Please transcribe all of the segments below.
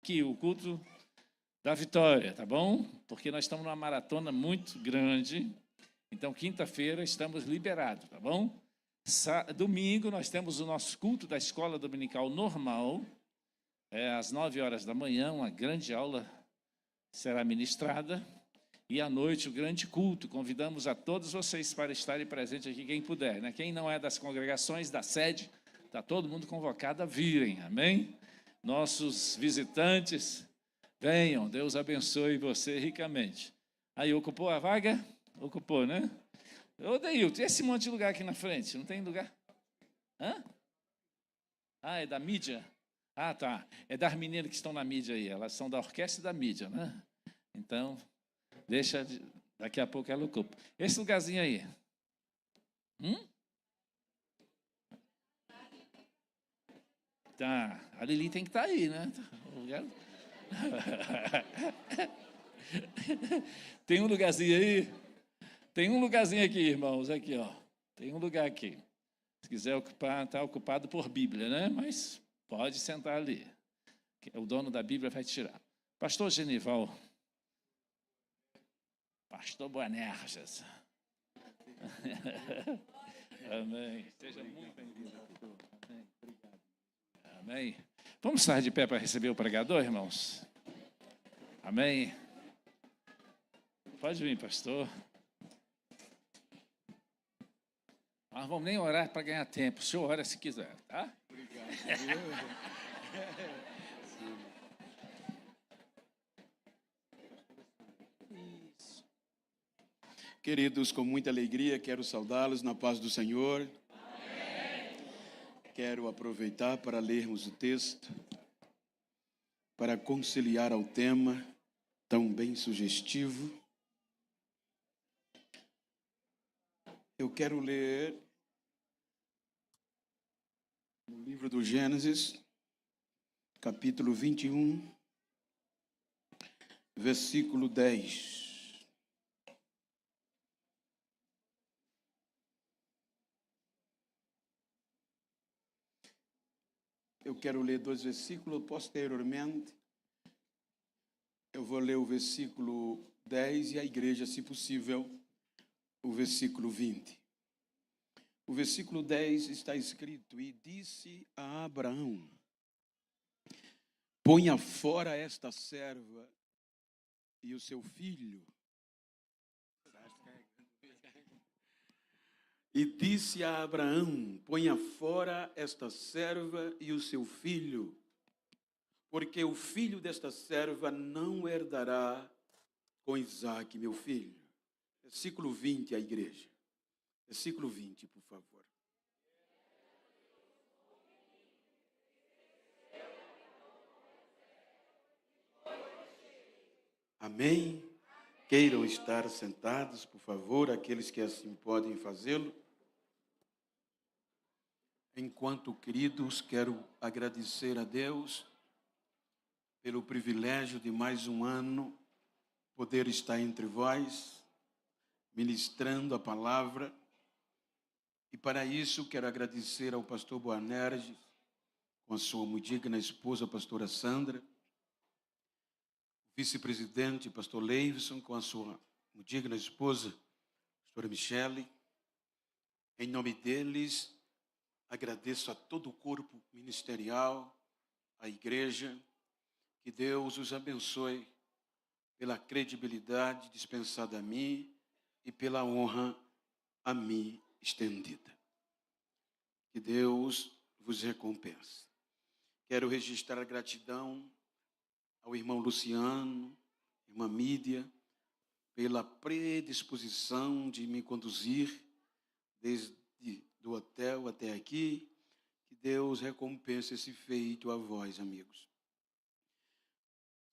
aqui o culto da vitória, tá bom? Porque nós estamos numa maratona muito grande. Então, quinta-feira estamos liberados, tá bom? Domingo nós temos o nosso culto da escola dominical normal, às 9 horas da manhã, uma grande aula será ministrada. E à noite, o grande culto. Convidamos a todos vocês para estarem presentes aqui, quem puder, né? Quem não é das congregações, da sede, está todo mundo convocado a virem, amém? Nossos visitantes, venham, Deus abençoe você ricamente. Aí, ocupou a vaga? Ocupou, né? Ô, Deilton, esse monte de lugar aqui na frente, não tem lugar? Hã? Ah, é da mídia? Ah, tá. É das meninas que estão na mídia aí, elas são da orquestra e da mídia, né? Então, deixa, daqui a pouco ela ocupa. Esse lugarzinho aí. Tá, a Lili tem que estar aí, né? Tem um lugarzinho aí? Tem um lugarzinho aqui, irmãos, aqui, ó. Tem um lugar aqui. Se quiser ocupar, está ocupado por Bíblia, né? Mas pode sentar ali. O dono da Bíblia vai tirar. Pastor Genival. Pastor Boanerges. Amém. Seja muito bem-vindo. Amém. Obrigado. Amém. Vamos estar de pé para receber o pregador, irmãos? Amém. Pode vir, pastor. Nós vamos nem orar para ganhar tempo. O senhor ora se quiser, tá? Obrigado. Queridos, com muita alegria, quero saudá-los na paz do Senhor. Amém. Quero aproveitar para lermos o texto, para conciliar ao tema tão bem sugestivo. Eu quero ler no livro do Gênesis, capítulo 21, versículo 10. Eu quero ler 2 versículos, posteriormente eu vou ler o versículo 10 e a igreja, se possível, o versículo 20. O versículo 10 está escrito: E disse a Abraão: ponha fora esta serva e o seu filho. E disse a Abraão: ponha fora esta serva e o seu filho, porque o filho desta serva não herdará com Isaque, meu filho. Versículo 20, a igreja. Versículo 20, por favor. Amém? Queiram estar sentados, por favor, aqueles que assim podem fazê-lo. Enquanto, queridos, quero agradecer a Deus pelo privilégio de mais um ano poder estar entre vós, ministrando a palavra. E para isso quero agradecer ao pastor Boanerges, com a sua muito digna esposa, a pastora Sandra, o vice-presidente, pastor Leivson, com a sua muito digna esposa, pastora Michele. Em nome deles, agradeço a todo o corpo ministerial, a igreja. Que Deus os abençoe pela credibilidade dispensada a mim e pela honra a mim estendida. Que Deus vos recompense. Quero registrar gratidão ao irmão Luciano, irmã Mídia, pela predisposição de me conduzir desde do hotel até aqui. Que Deus recompense esse feito a vós, amigos.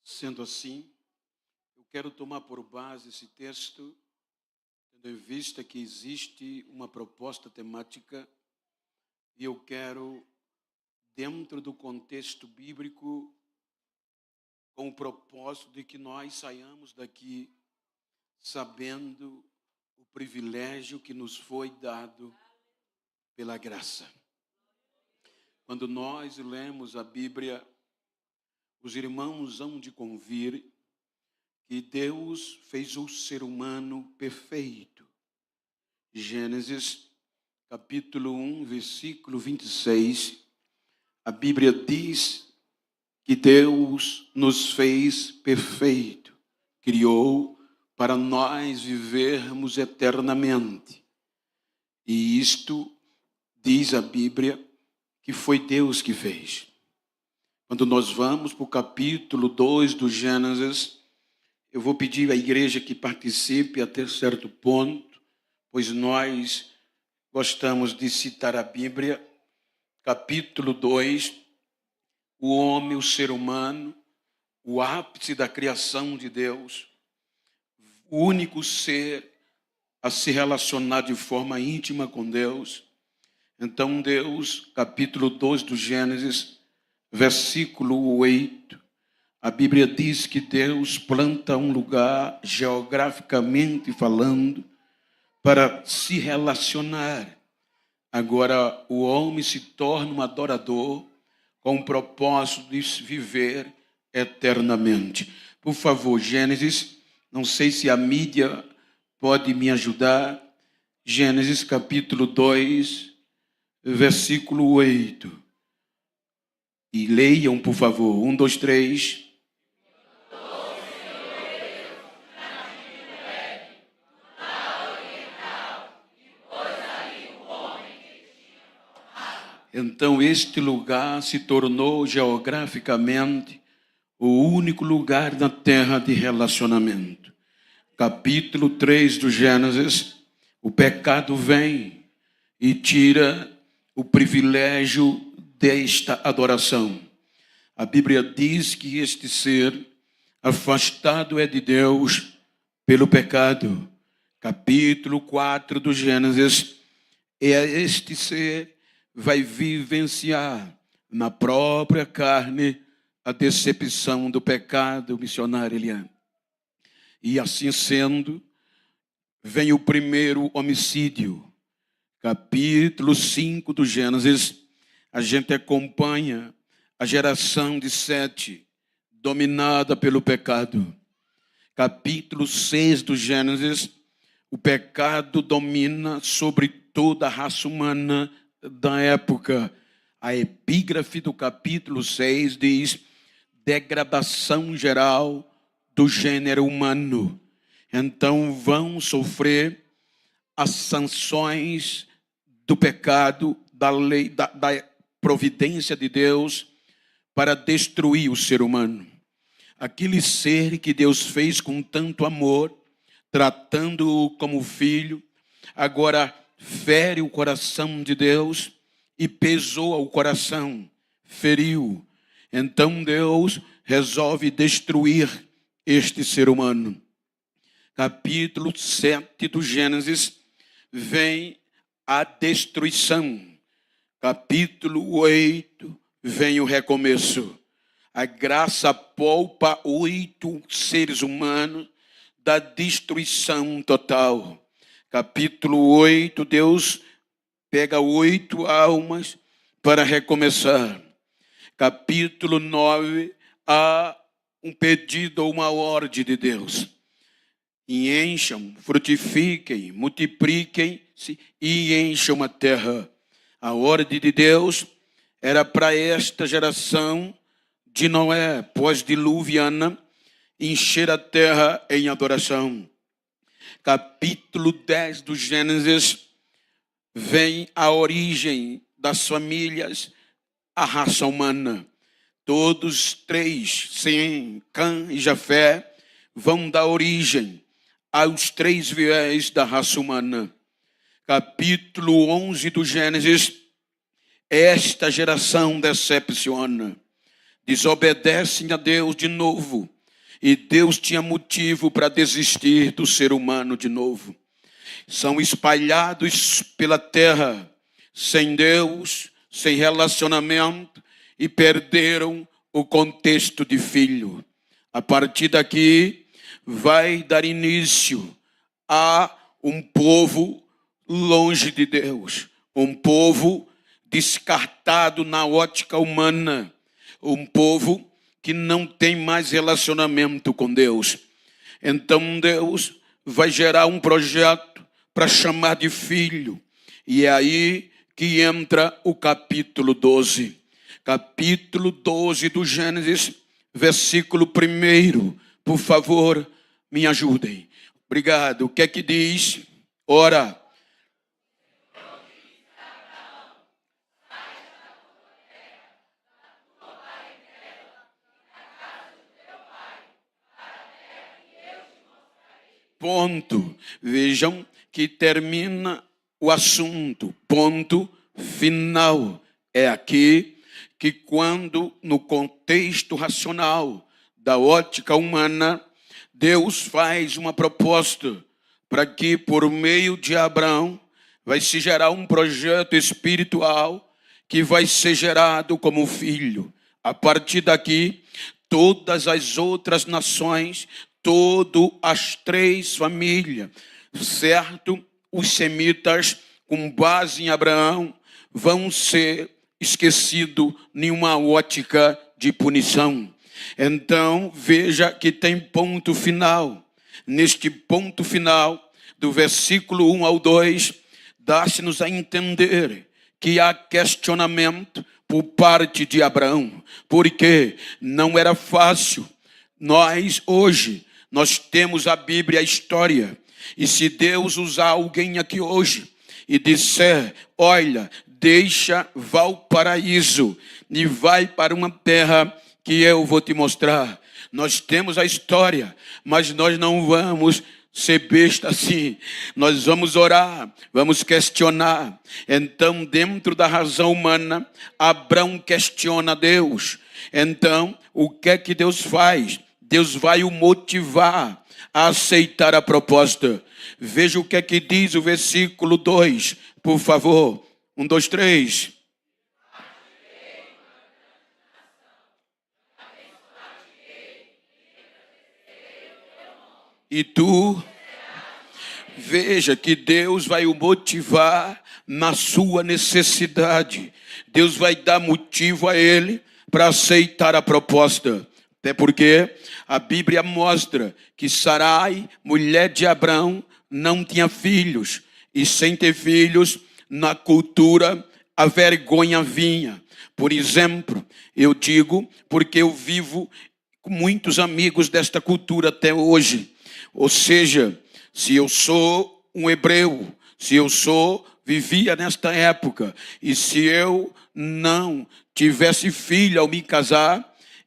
Sendo assim, eu quero tomar por base esse texto, tendo em vista que existe uma proposta temática, e eu quero, dentro do contexto bíblico, com o propósito de que nós saiamos daqui sabendo o privilégio que nos foi dado pela graça. Quando nós lemos a Bíblia, os irmãos hão de convir que Deus fez o ser humano perfeito. Gênesis, capítulo 1, versículo 26, a Bíblia diz que Deus nos fez perfeito, criou para nós vivermos eternamente. E isto, diz a Bíblia, que foi Deus que fez. Quando nós vamos para o capítulo 2 do Gênesis, eu vou pedir à igreja que participe até certo ponto, pois nós gostamos de citar a Bíblia. Capítulo 2, o homem, o ser humano, o ápice da criação de Deus, o único ser a se relacionar de forma íntima com Deus. Então Deus, capítulo 2 do Gênesis, versículo 8, a Bíblia diz que Deus planta um lugar, geograficamente falando, para se relacionar. Agora o homem se torna um adorador com o propósito de viver eternamente. Por favor, Gênesis, não sei se a mídia pode me ajudar. Gênesis capítulo 2, versículo 8. E leiam, por favor. 1, 2, 3. Então este lugar se tornou geograficamente o único lugar na terra de relacionamento. Capítulo 3 do Gênesis, o pecado vem e tira o privilégio desta adoração. A Bíblia diz que este ser afastado é de Deus pelo pecado. Capítulo 4 do Gênesis, este ser vai vivenciar na própria carne a decepção do pecado, missionário Eliane. E assim sendo, vem o primeiro homicídio. Capítulo 5 do Gênesis, a gente acompanha a geração de Sete, dominada pelo pecado. Capítulo 6 do Gênesis, o pecado domina sobre toda a raça humana da época. A epígrafe do capítulo 6 diz: degradação geral do gênero humano. Então vão sofrer as sanções do pecado, da lei, da providência de Deus para destruir o ser humano. Aquele ser que Deus fez com tanto amor, tratando-o como filho, agora fere o coração de Deus e pesou o coração, feriu. Então Deus resolve destruir este ser humano. Capítulo 7 do Gênesis, vem a destruição. Capítulo 8, vem o recomeço. A graça poupa 8 seres humanos da destruição total. Capítulo 8, Deus pega 8 almas para recomeçar. Capítulo 9, há um pedido ou uma ordem de Deus. E encham, frutifiquem, multipliquem-se e encham a terra. A ordem de Deus era para esta geração de Noé, pós-diluviana, encher a terra em adoração. Capítulo 10 do Gênesis, vem a origem das famílias, a raça humana. Todos três, Sem, Cã e Jafé, vão dar origem aos 3 viés da raça humana. Capítulo 11 do Gênesis, esta geração decepciona, desobedecem a Deus de novo, e Deus tinha motivo para desistir do ser humano de novo. São espalhados pela terra, sem Deus, sem relacionamento, e perderam o contexto de filho. A partir daqui, vai dar início a um povo longe de Deus, um povo descartado na ótica humana, um povo que não tem mais relacionamento com Deus. Então Deus vai gerar um projeto para chamar de filho. E é aí que entra o capítulo 12. Capítulo 12 do Gênesis, versículo 1. Por favor, me ajudem. Obrigado. O que é que diz? Ora. Ponto. Vejam que termina o assunto. Ponto final. É aqui que quando no contexto racional da ótica humana, Deus faz uma proposta para que por meio de Abraão vai se gerar um projeto espiritual que vai ser gerado como filho. A partir daqui, todas as outras nações, todas as 3 famílias, certo? Os semitas, com base em Abraão, vão ser esquecidos em uma ótica de punição. Então, veja que tem ponto final. Neste ponto final, do versículo 1 ao 2, dá-se-nos a entender que há questionamento por parte de Abraão, porque não era fácil. Hoje, nós temos a Bíblia, a história, e se Deus usar alguém aqui hoje e disser, olha, deixa Valparaíso e vai para uma terra que eu vou te mostrar. Nós temos a história, mas nós não vamos ser besta assim. Nós vamos orar, vamos questionar. Então, dentro da razão humana, Abraão questiona Deus. Então, o que é que Deus faz? Deus vai o motivar a aceitar a proposta. Veja o que é que diz o versículo 2, por favor. 1, 2, 3. E tu, veja que Deus vai o motivar na sua necessidade. Deus vai dar motivo a ele para aceitar a proposta. Até porque a Bíblia mostra que Sarai, mulher de Abraão, não tinha filhos. E sem ter filhos, na cultura, a vergonha vinha. Por exemplo, eu digo porque eu vivo com muitos amigos desta cultura até hoje. Ou seja, se eu sou um hebreu, vivia nesta época, e se eu não tivesse filho ao me casar,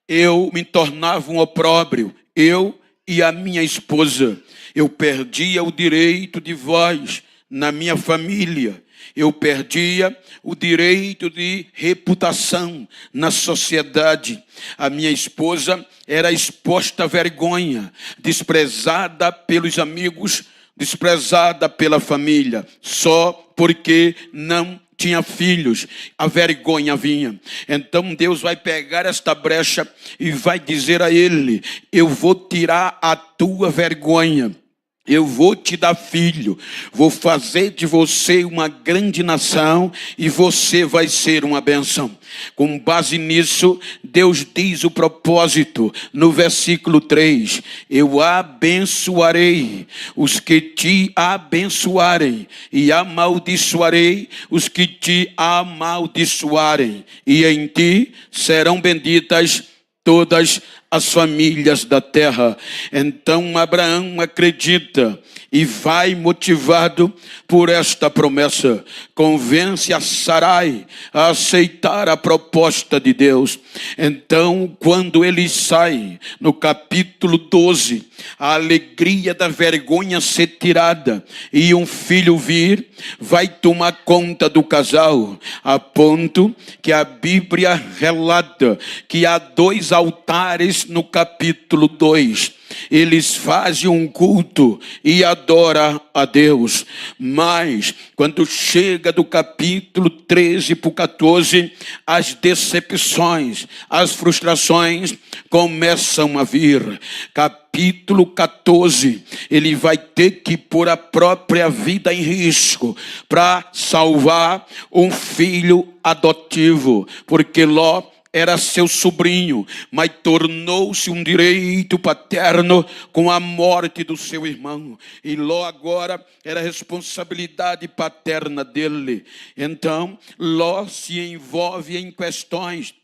eu me tornava um opróbrio, eu e a minha esposa. Eu perdia o direito de voz na minha família. Eu perdia o direito de reputação na sociedade. A minha esposa era exposta à vergonha, desprezada pelos amigos, desprezada pela família, só porque não tinha filhos. A vergonha vinha. Então Deus vai pegar esta brecha e vai dizer a ele: eu vou tirar a tua vergonha. Eu vou te dar filho, vou fazer de você uma grande nação e você vai ser uma bênção. Com base nisso, Deus diz o propósito no versículo 3. Eu abençoarei os que te abençoarem e amaldiçoarei os que te amaldiçoarem. E em ti serão benditas todas as famílias da terra. Então Abraão acredita e vai motivado por esta promessa. Convence a Sarai a aceitar a proposta de Deus. Então, quando ele sai, no capítulo 12, a alegria da vergonha ser tirada e um filho vir, vai tomar conta do casal, a ponto que a Bíblia relata que há 2 altares no capítulo 2. Eles fazem um culto e adoram a Deus. Mas, quando chega do capítulo 13 para o 14, as decepções, as frustrações começam a vir. Capítulo 14, ele vai ter que pôr a própria vida em risco para salvar um filho adotivo, porque Ló era seu sobrinho, mas tornou-se um direito paterno com a morte do seu irmão. E Ló agora era responsabilidade paterna dele. Então, Ló se envolve em questões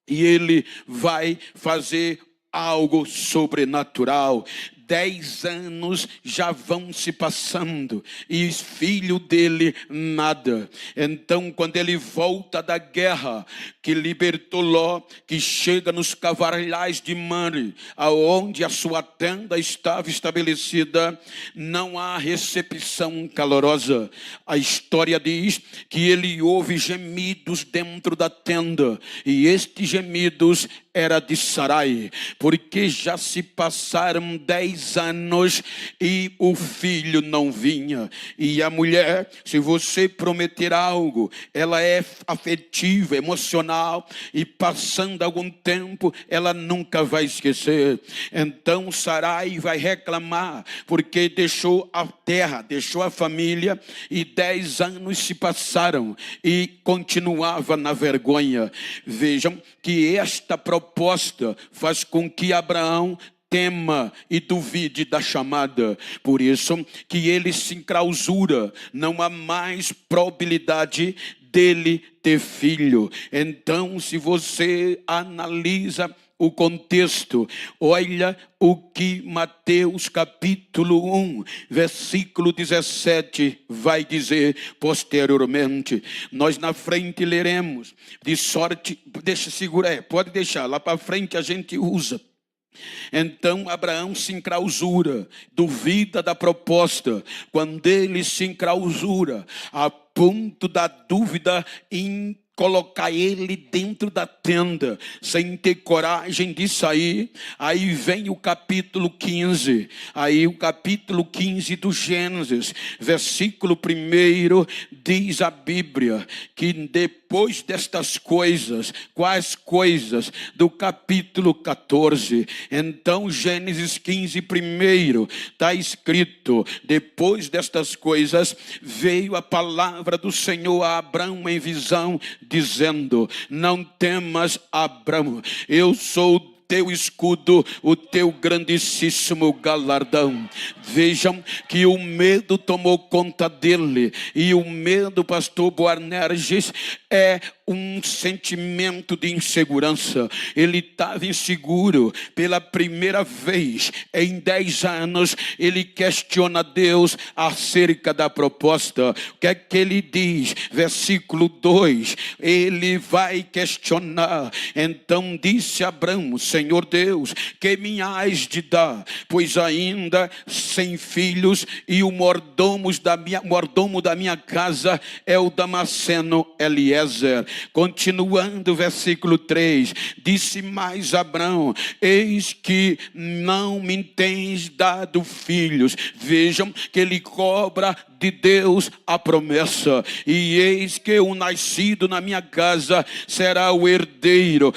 e ele vai fazer algo sobrenatural. 10 anos já vão se passando e filho dele nada. Então, quando ele volta da guerra que libertou Ló, que chega nos cavalhais de Manre, aonde a sua tenda estava estabelecida, não há recepção calorosa. A história diz que ele ouve gemidos dentro da tenda, e estes gemidos era de Sarai, porque já se passaram 10 anos e o filho não vinha. E a mulher, se você prometer algo, ela é afetiva, emocional, e passando algum tempo, ela nunca vai esquecer. Então Sarai vai reclamar, porque deixou a terra, deixou a família, e 10 anos se passaram, e continuava na vergonha. Vejam que esta proposta faz com que Abraão tema e duvide da chamada. Por isso que ele se enclausura, não há mais probabilidade dele ter filho. Então, se você analisa o contexto, olha o que Mateus capítulo 1, versículo 17 vai dizer posteriormente. Nós na frente leremos, de sorte, deixa segurar, pode deixar, lá para frente a gente usa. Então Abraão se enclausura, duvida da proposta. Quando ele se enclausura, a ponto da dúvida em colocar ele dentro da tenda, sem ter coragem de sair, aí vem o capítulo 15, aí o capítulo 15 do Gênesis, versículo 1, diz a Bíblia, que depois destas coisas, quais coisas? Do capítulo 14, então Gênesis 15, 1, está escrito, depois destas coisas, veio a palavra do Senhor a Abraão em visão, dizendo: não temas, Abraão, eu sou teu escudo, o teu grandíssimo galardão. Vejam que o medo tomou conta dele, e o medo, pastor Boanerges, é um sentimento de insegurança. Ele estava inseguro. Pela primeira vez em 10 anos, ele questiona Deus acerca da proposta. O que é que ele diz? Versículo 2, ele vai questionar. Então disse Abraão: Senhor Deus, que me hás de dar? Pois ainda sem filhos, e o mordomo da minha casa é o Damasceno Eliezer. Continuando, versículo 3, disse mais Abraão: eis que não me tens dado filhos. Vejam que ele cobra de Deus a promessa, e eis que o nascido na minha casa será o herdeiro.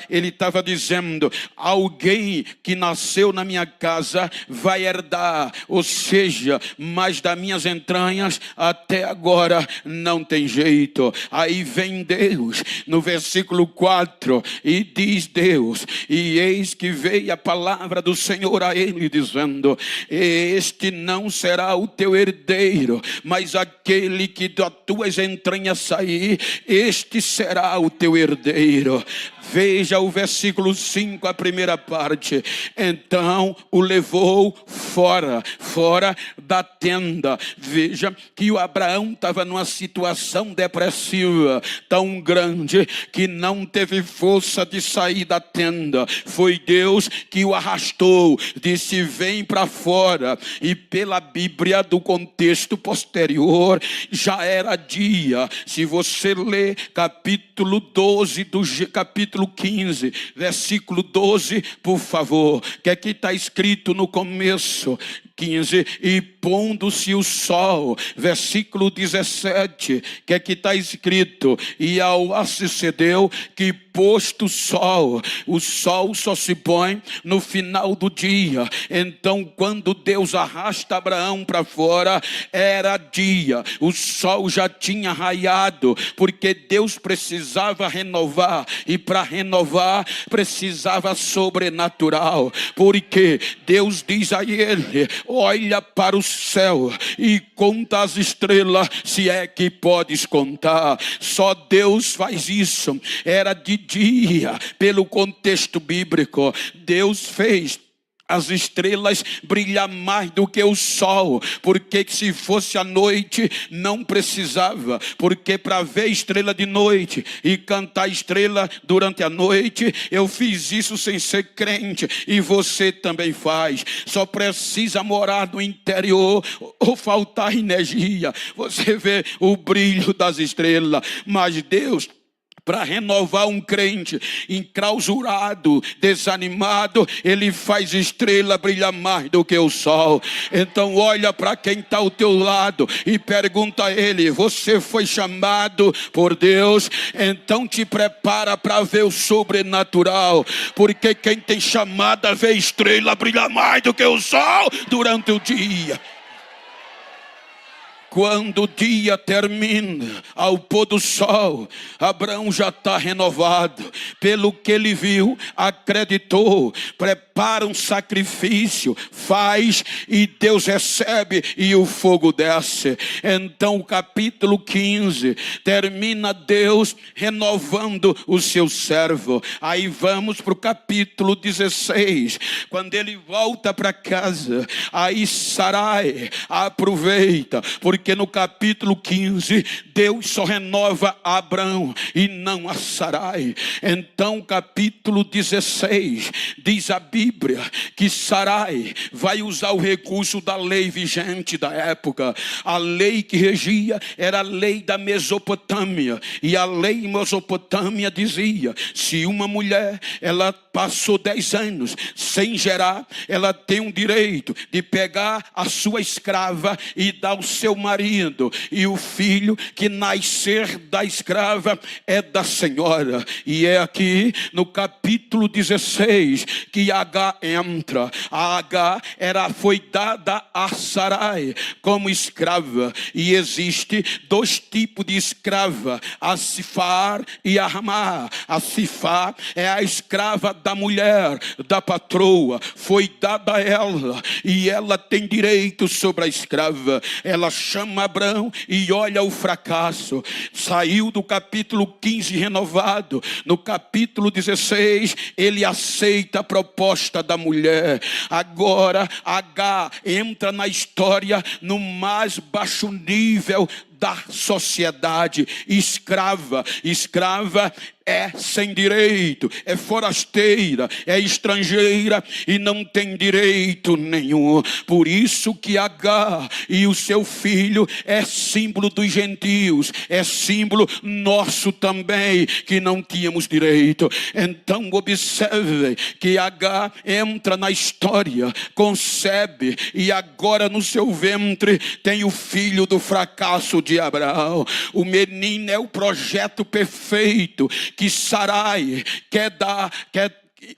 Ele estava dizendo: alguém que nasceu na minha casa vai herdar, ou seja, mas das minhas entranhas até agora não tem jeito. Aí vem Deus no versículo 4 e diz Deus: e eis que veio a palavra do Senhor a ele dizendo: este não será o teu herdeiro, mas aquele que das tuas entranhas sair, este será o teu herdeiro. Veja o versículo 5, a primeira parte. Então o levou fora da tenda. Veja que o Abraão estava numa situação depressiva tão grande que não teve força de sair da tenda. Foi Deus que o arrastou, disse: vem para fora. E pela Bíblia, do contexto posterior, já era dia. Se você ler capítulo 12 do capítulo 15, versículo 12, por favor, que aqui está escrito no começo: 15, e pondo-se o sol, versículo 17, que aqui está escrito, e ao sucedeu que posto o sol só se põe no final do dia. Então, quando Deus arrasta Abraão para fora, era dia, o sol já tinha raiado, porque Deus precisava renovar, e para renovar precisava sobrenatural, porque Deus diz a ele: olha para o céu e conta as estrelas, se é que podes contar. Só Deus faz isso. Era de dia, pelo contexto bíblico. Deus fez as estrelas brilhar mais do que o sol, porque se fosse à noite não precisava, porque para ver estrela de noite e cantar estrela durante a noite, eu fiz isso sem ser crente, e você também faz. Só precisa morar no interior ou faltar energia, você vê o brilho das estrelas. Mas Deus, para renovar um crente enclausurado, desanimado, Ele faz estrela brilhar mais do que o sol. Então olha para quem está ao teu lado e pergunta a ele: você foi chamado por Deus? Então te prepara para ver o sobrenatural, porque quem tem chamada vê estrela brilhar mais do que o sol durante o dia. Quando o dia termina, ao pôr do sol, Abraão já está renovado. Pelo que ele viu, acreditou, prepara um sacrifício, faz, e Deus recebe e o fogo desce. Então o capítulo 15 termina Deus renovando o seu servo. Aí vamos para o capítulo 16, quando ele volta para casa. Aí Sarai aproveita, porque no capítulo 15, Deus só renova a Abraão e não a Sarai. Então capítulo 16, diz a Bíblia que Sarai vai usar o recurso da lei vigente da época. A lei que regia era a lei da Mesopotâmia, e a lei Mesopotâmia dizia: se uma mulher, ela passou 10 anos sem gerar, ela tem um direito de pegar a sua escrava e dar ao seu marido, e o filho que nascer da escrava é da senhora. E é aqui no capítulo 16 que Agar entra. A Agar foi dada a Sarai como escrava, e existe 2 tipos de escrava: a Sifar e a Ramá. A Sifar é a escrava da mulher, da patroa, foi dada a ela, e ela tem direito sobre a escrava. Ela chama Abraão e olha o fracasso. Saiu do capítulo 15 renovado. No capítulo 16 ele aceita a proposta da mulher. Agora Agar entra na história no mais baixo nível da sociedade. Escrava é sem direito, é forasteira, é estrangeira e não tem direito nenhum. Por isso que Agar e o seu filho é símbolo dos gentios, é símbolo nosso também, que não tínhamos direito. Então observe que Agar entra na história, concebe, e agora no seu ventre tem o filho do fracasso de Abraão. O menino é o projeto perfeito que Sarai quer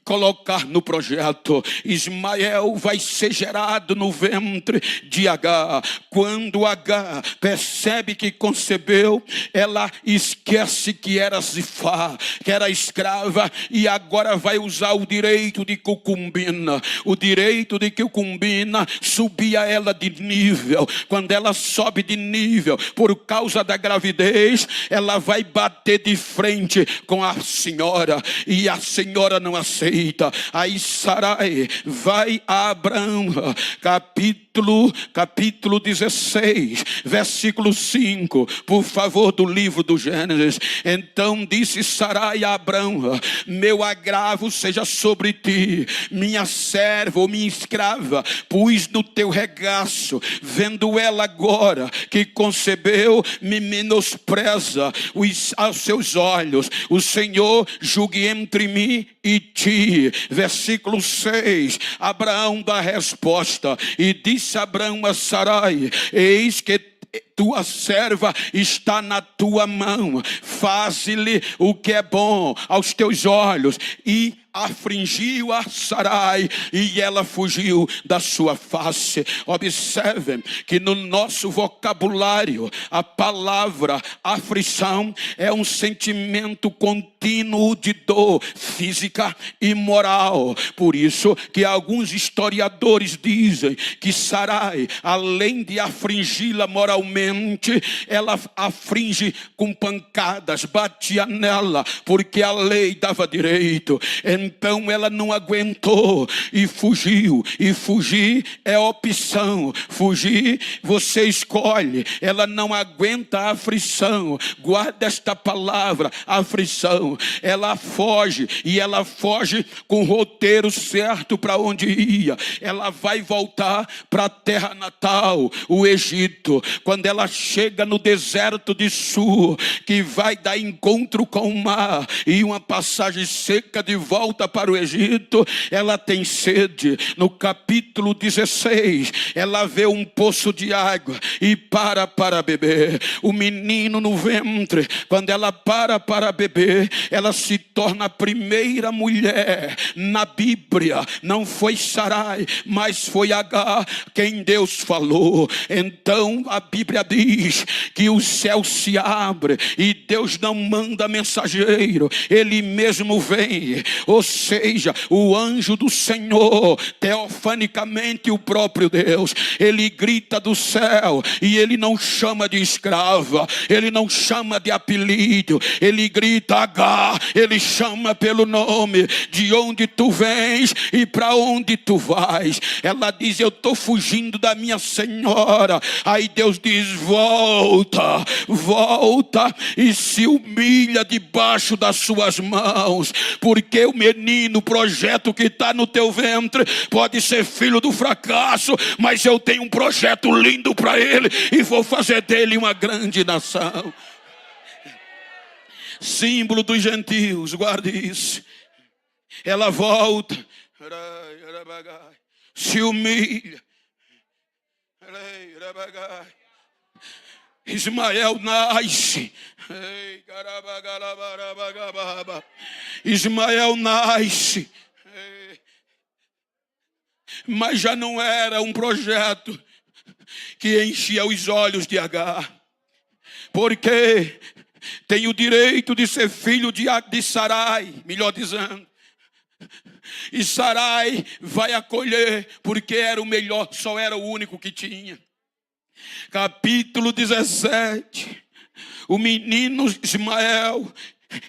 colocar no projeto. Ismael vai ser gerado no ventre de Agar. Quando Agar percebe que concebeu, ela esquece que era Zifá, que era escrava, e agora vai usar o direito de concubina. O direito de concubina subia ela de nível. Quando ela sobe de nível por causa da gravidez, ela vai bater de frente com a senhora, e a senhora não aceita. Aí Sarai vai a Abraão, capítulo 16, versículo 5, por favor, do livro do Gênesis. Então disse Sarai a Abraão: meu agravo seja sobre ti, minha serva ou minha escrava, pus no teu regaço. Vendo ela agora que concebeu, me menospreza aos seus olhos. O Senhor julgue entre mim e ti. Versículo 6, Abraão dá resposta, e disse Abraão a Sarai: eis que tua serva está na tua mão, faze-lhe o que é bom aos teus olhos. E afligiu a Sarai, e ela fugiu da sua face. Observem que no nosso vocabulário a palavra aflição é um sentimento contínuo de dor física e moral. Por isso que alguns historiadores dizem que Sarai, além de afligi-la moralmente, ela aflige com pancadas, batia nela, porque a lei dava direito. Então ela não aguentou e fugiu. E fugir é opção. Fugir você escolhe. Ela não aguenta a aflição. Guarda esta palavra, aflição. Ela foge, e ela foge com o roteiro certo para onde ia. Ela vai voltar para a terra natal, o Egito. Quando ela chega no deserto de Sur, que vai dar encontro com o mar e uma passagem seca de volta para o Egito, ela tem sede. No capítulo 16, ela vê um poço de água e para beber. O menino no ventre, quando ela para beber, ela se torna a primeira mulher na Bíblia. Não foi Sarai, mas foi Agar quem Deus falou. Então a Bíblia diz que o céu se abre e Deus não manda mensageiro, Ele mesmo vem. Ou seja, o anjo do Senhor, teofanicamente o próprio Deus, ele grita do céu, e ele não chama de escrava, ele não chama de apelido, ele grita Agar, ele chama pelo nome, de onde tu vens e para onde tu vais. Ela diz: eu estou fugindo da minha senhora. Aí Deus diz: volta, volta e se humilha debaixo das suas mãos, porque o menino, o projeto que está no teu ventre, pode ser filho do fracasso, mas eu tenho um projeto lindo para ele, e vou fazer dele uma grande nação. Símbolo dos gentios, guarde isso. Ela volta, se humilha. Ismael nasce. Ismael nasce. Mas já não era um projeto que enchia os olhos de Agar, porque tem o direito de ser filho de Sarai, melhor dizendo. E Sarai vai acolher, porque era o melhor, só era o único que tinha. Capítulo 17. O menino Ismael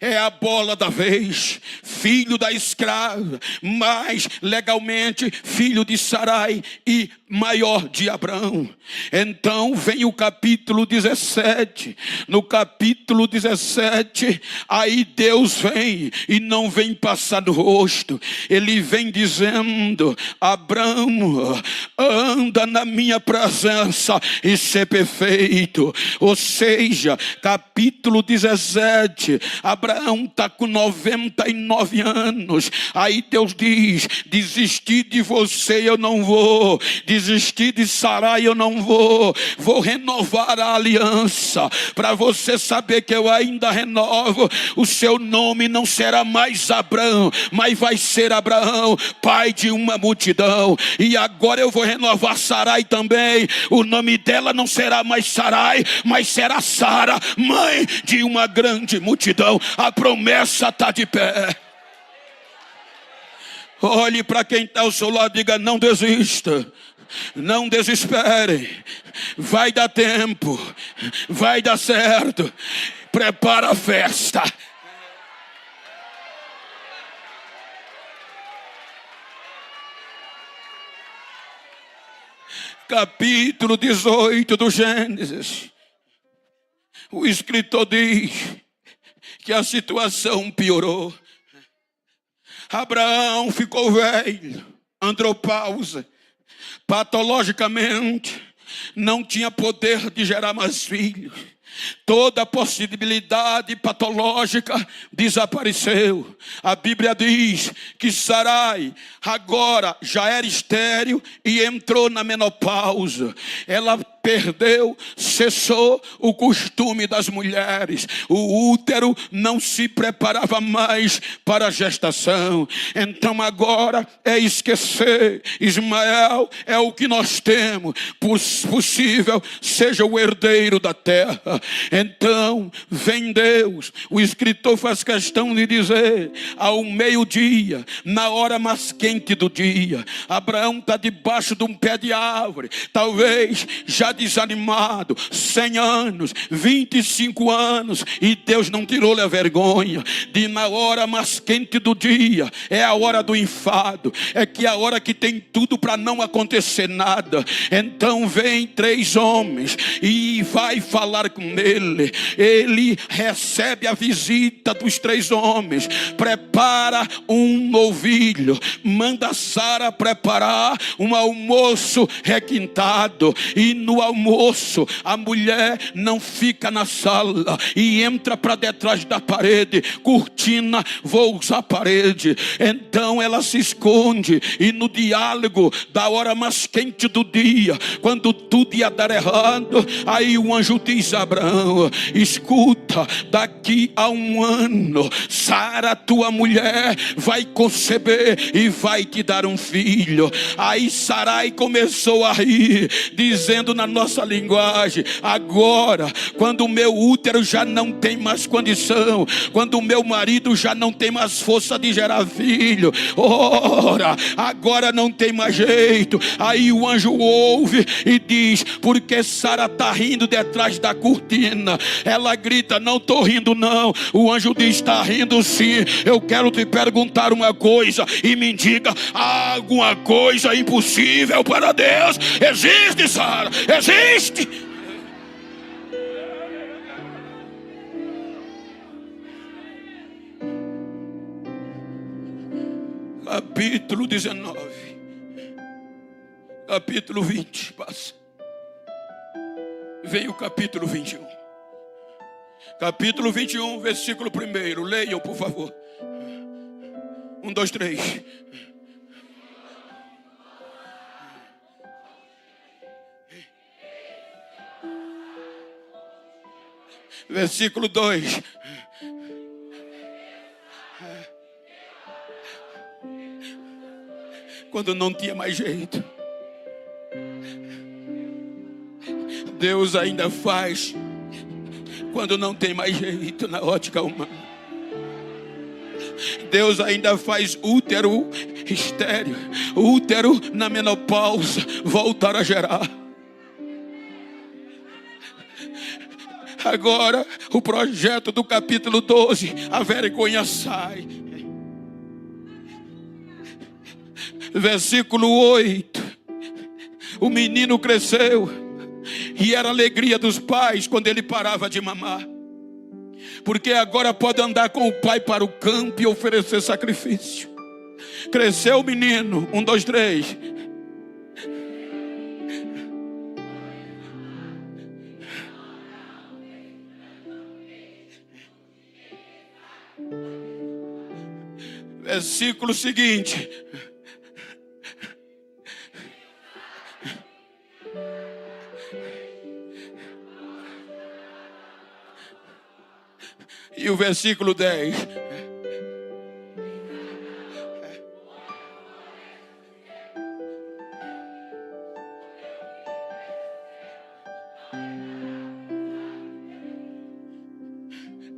é a bola da vez, filho da escrava, mas legalmente filho de Sarai e maior de Abraão. Então vem o capítulo 17. No capítulo 17, aí Deus vem, e não vem passar no rosto, ele vem dizendo: Abraão, anda na minha presença e ser perfeito. Ou seja, capítulo 17, Abraão está com 99 anos. Aí Deus diz: desistir de você eu não vou, desistir de Sarai eu não vou. Vou renovar a aliança, para você saber que eu ainda renovo. O seu nome não será mais Abraão, mas vai ser Abraão, pai de uma multidão. E agora eu vou renovar Sarai também. O nome dela não será mais Sarai, mas será Sara, mãe de uma grande multidão. A promessa está de pé. Olhe para quem está ao seu lado e diga: não desista, não desespere, vai dar tempo, vai dar certo. Prepara a festa. Capítulo 18 do Gênesis. O escritor diz que a situação piorou. Abraão ficou velho, andropausa, patologicamente não tinha poder de gerar mais filhos. Toda possibilidade patológica desapareceu. A Bíblia diz que Sarai agora já era estéril e entrou na menopausa. Ela perdeu, cessou o costume das mulheres. O útero não se preparava mais para a gestação. Então agora é esquecer. Ismael é o que nós temos. Possível seja o herdeiro da terra. Então vem Deus. O escritor faz questão de dizer: ao meio-dia, na hora mais quente do dia, Abraão está debaixo de um pé de árvore, talvez já desanimado, 100 anos, 25 anos, e Deus não tirou-lhe a vergonha de, na hora mais quente do dia, é a hora do enfado, é que é a hora que tem tudo para não acontecer nada. Então vem 3 homens e vai falar com ele. Ele recebe a visita dos 3 homens, prepara um novilho, manda Sara preparar um almoço requintado, e no almoço a mulher não fica na sala e entra para detrás da parede. Cortina, vou usar parede. Então ela se esconde, e no diálogo da hora mais quente do dia, quando tudo ia dar errado, aí o anjo diz a Abraão: escuta, daqui a 1 ano Sara, tua mulher, vai conceber e vai te dar um filho. Aí Sarai começou a rir, dizendo na nossa linguagem: agora, quando o meu útero já não tem mais condição, quando o meu marido já não tem mais força de gerar filho, ora, agora não tem mais jeito. Aí o anjo ouve e diz: porque Sara está rindo detrás da cortina. Ela grita: não estou rindo não. O anjo diz: está rindo sim. Eu quero te perguntar uma coisa, e me diga: há alguma coisa impossível para Deus? Existe, Sara, existe. Capítulo 19, capítulo 20, passa. Vem o capítulo 21. Capítulo 21, versículo 1. Leiam, por favor. 1, 2, 3. Versículo 2. Quando não tinha mais jeito, Deus ainda faz quando não tem mais jeito na ótica humana. Deus ainda faz útero estéril, útero na menopausa voltar a gerar. Agora o projeto do capítulo 12, a vergonha sai. Versículo 8. O menino cresceu, e era a alegria dos pais quando ele parava de mamar, porque agora pode andar com o pai para o campo e oferecer sacrifício. Cresceu o menino. 1, 2, 3. Versículo seguinte. E o versículo 10.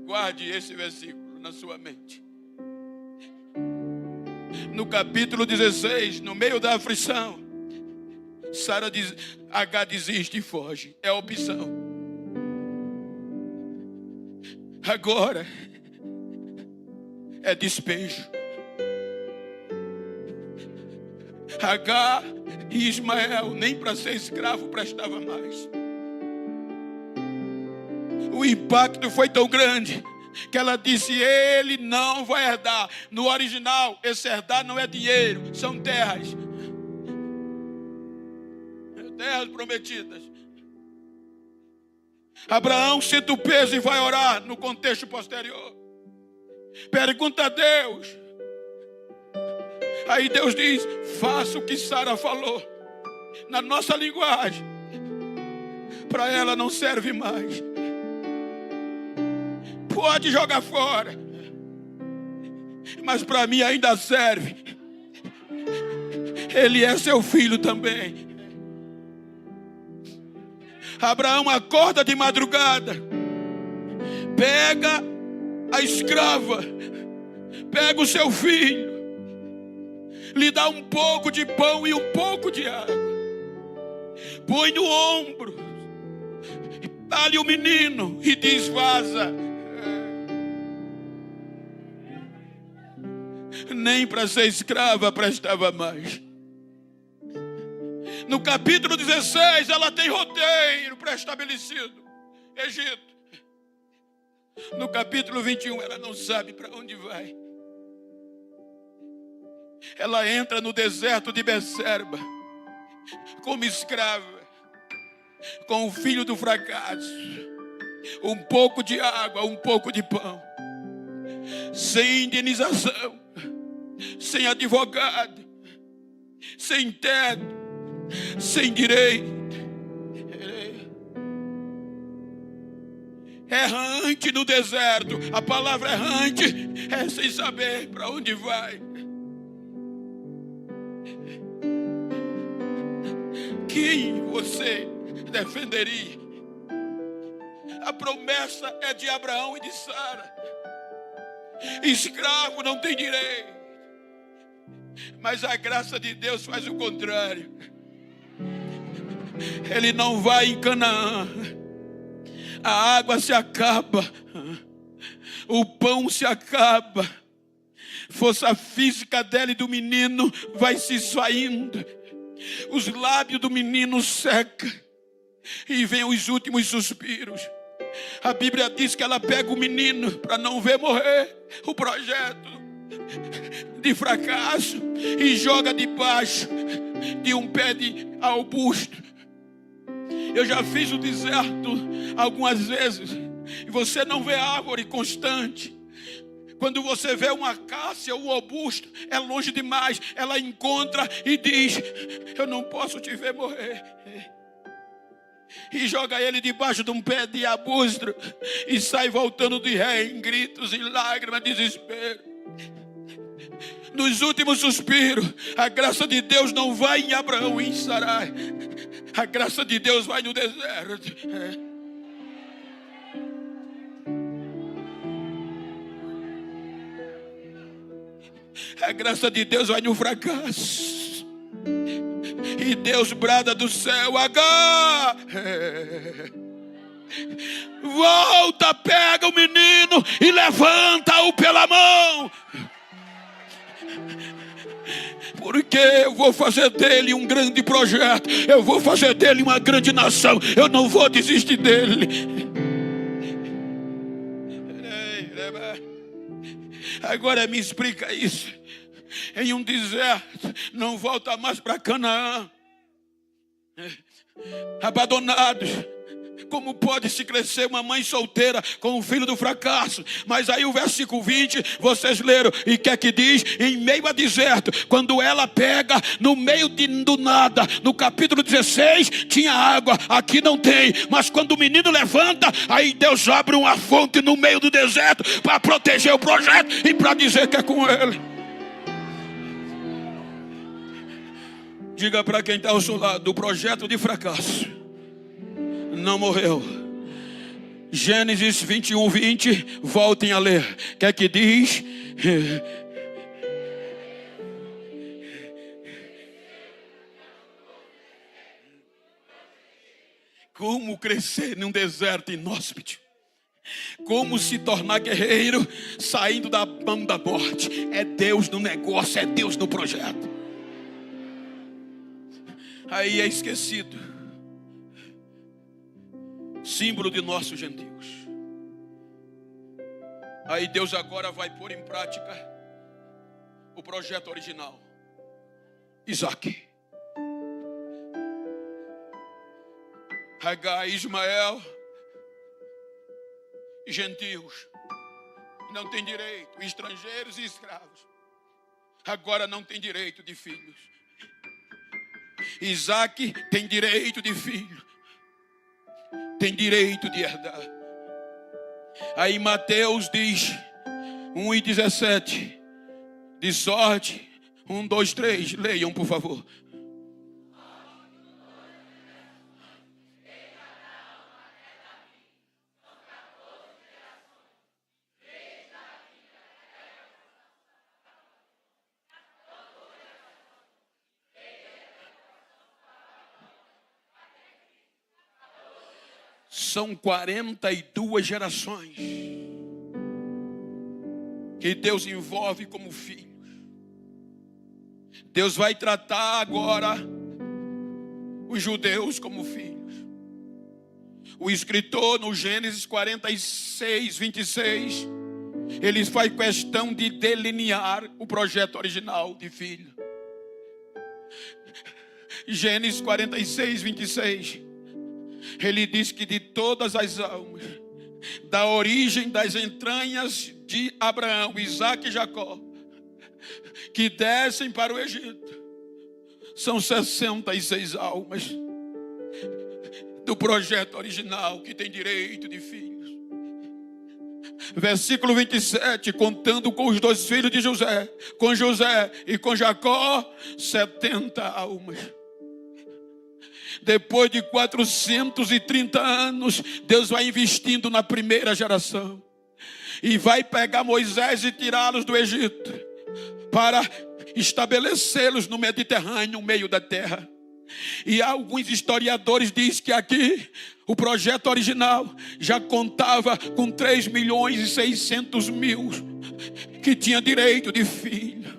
Guarde esse versículo na sua mente. No capítulo 16, no meio da aflição, Sara diz: H desiste e foge. É a opção. Agora é despejo. Agar e Ismael nem para ser escravo prestava mais. O impacto foi tão grande que ela disse: ele não vai herdar. No original, esse herdar não é dinheiro, são terras. Terras prometidas. Abraão sente o peso e vai orar no contexto posterior. Pergunta a Deus. Aí Deus diz: faça o que Sara falou. Na nossa linguagem, para ela não serve mais. Pode jogar fora, mas para mim ainda serve. Ele é seu filho também. Abraão acorda de madrugada, pega a escrava, pega o seu filho, lhe dá um pouco de pão e um pouco de água, põe no ombro, dá-lhe o menino e diz: vaza. Nem para ser escrava prestava mais. No capítulo 16, ela tem roteiro pré-estabelecido: Egito. No capítulo 21, ela não sabe para onde vai. Ela entra no deserto de Berseba como escrava, com o filho do fracasso, um pouco de água, um pouco de pão, sem indenização, sem advogado, sem teto, sem direito, errante no deserto. A palavra errante é sem saber para onde vai. Quem você defenderia? A promessa é de Abraão e de Sara. Escravo não tem direito, mas a graça de Deus faz o contrário. Ele não vai em Canaã, a água se acaba, o pão se acaba, força física dela e do menino vai se esvaindo, os lábios do menino secam e vem os últimos suspiros. A Bíblia diz que ela pega o menino para não ver morrer o projeto de fracasso e joga debaixo de um pé de arbusto. Eu já fiz o deserto algumas vezes e você não vê árvore constante. Quando você vê uma acácia ou um arbusto, é longe demais. Ela encontra e diz: eu não posso te ver morrer. E joga ele debaixo de um pé de arbusto e sai voltando de ré em gritos, em lágrimas, desespero. Nos últimos suspiros, a graça de Deus não vai em Abraão e em Sarai. A graça de Deus vai no deserto. A graça de Deus vai no fracasso. E Deus brada do céu: Agar, volta, pega o menino e levanta-o pela mão, porque eu vou fazer dele um grande projeto, eu vou fazer dele uma grande nação, eu não vou desistir dele. Agora me explica isso. Em um deserto, não volta mais para Canaã, abandonados. Como pode se crescer uma mãe solteira com o filho do fracasso? Mas aí o versículo 20, vocês leram, e o que é que diz? Em meio a deserto, quando ela pega no meio do nada, no capítulo 16 tinha água, aqui não tem. Mas quando o menino levanta, aí Deus abre uma fonte no meio do deserto para proteger o projeto e para dizer que é com ele. Diga para quem está ao seu lado: o projeto de fracasso não morreu. Gênesis 21, 20, voltem a ler. O que é que diz? Como crescer num deserto inóspito? Como se tornar guerreiro saindo da mão da morte? É Deus no negócio, é Deus no projeto. Aí é esquecido, símbolo de nossos gentios. Aí Deus agora vai pôr em prática o projeto original: Isaac. Agar e Ismael gentios não têm direito, estrangeiros e escravos, agora não tem direito de filhos. Isaac tem direito de filho, tem direito de herdar. Aí Mateus diz, 1:17, de sorte, 1, 2, 3, leiam por favor. São 42 gerações que Deus envolve como filhos. Deus vai tratar agora os judeus como filhos. O escritor no Gênesis 46, 26, ele faz questão de delinear o projeto original de filho. Gênesis 46, 26. Ele diz que de todas as almas, da origem das entranhas de Abraão, Isaac e Jacó, que descem para o Egito, são 66 almas do projeto original que tem direito de filhos. Versículo 27, contando com os 2 filhos de José, com José e com Jacó, 70 almas. Depois de 430 anos, Deus vai investindo na primeira geração. E vai pegar Moisés e tirá-los do Egito, para estabelecê-los no Mediterrâneo, no meio da terra. E alguns historiadores dizem que aqui, o projeto original já contava com 3.600.000 que tinha direito de filho.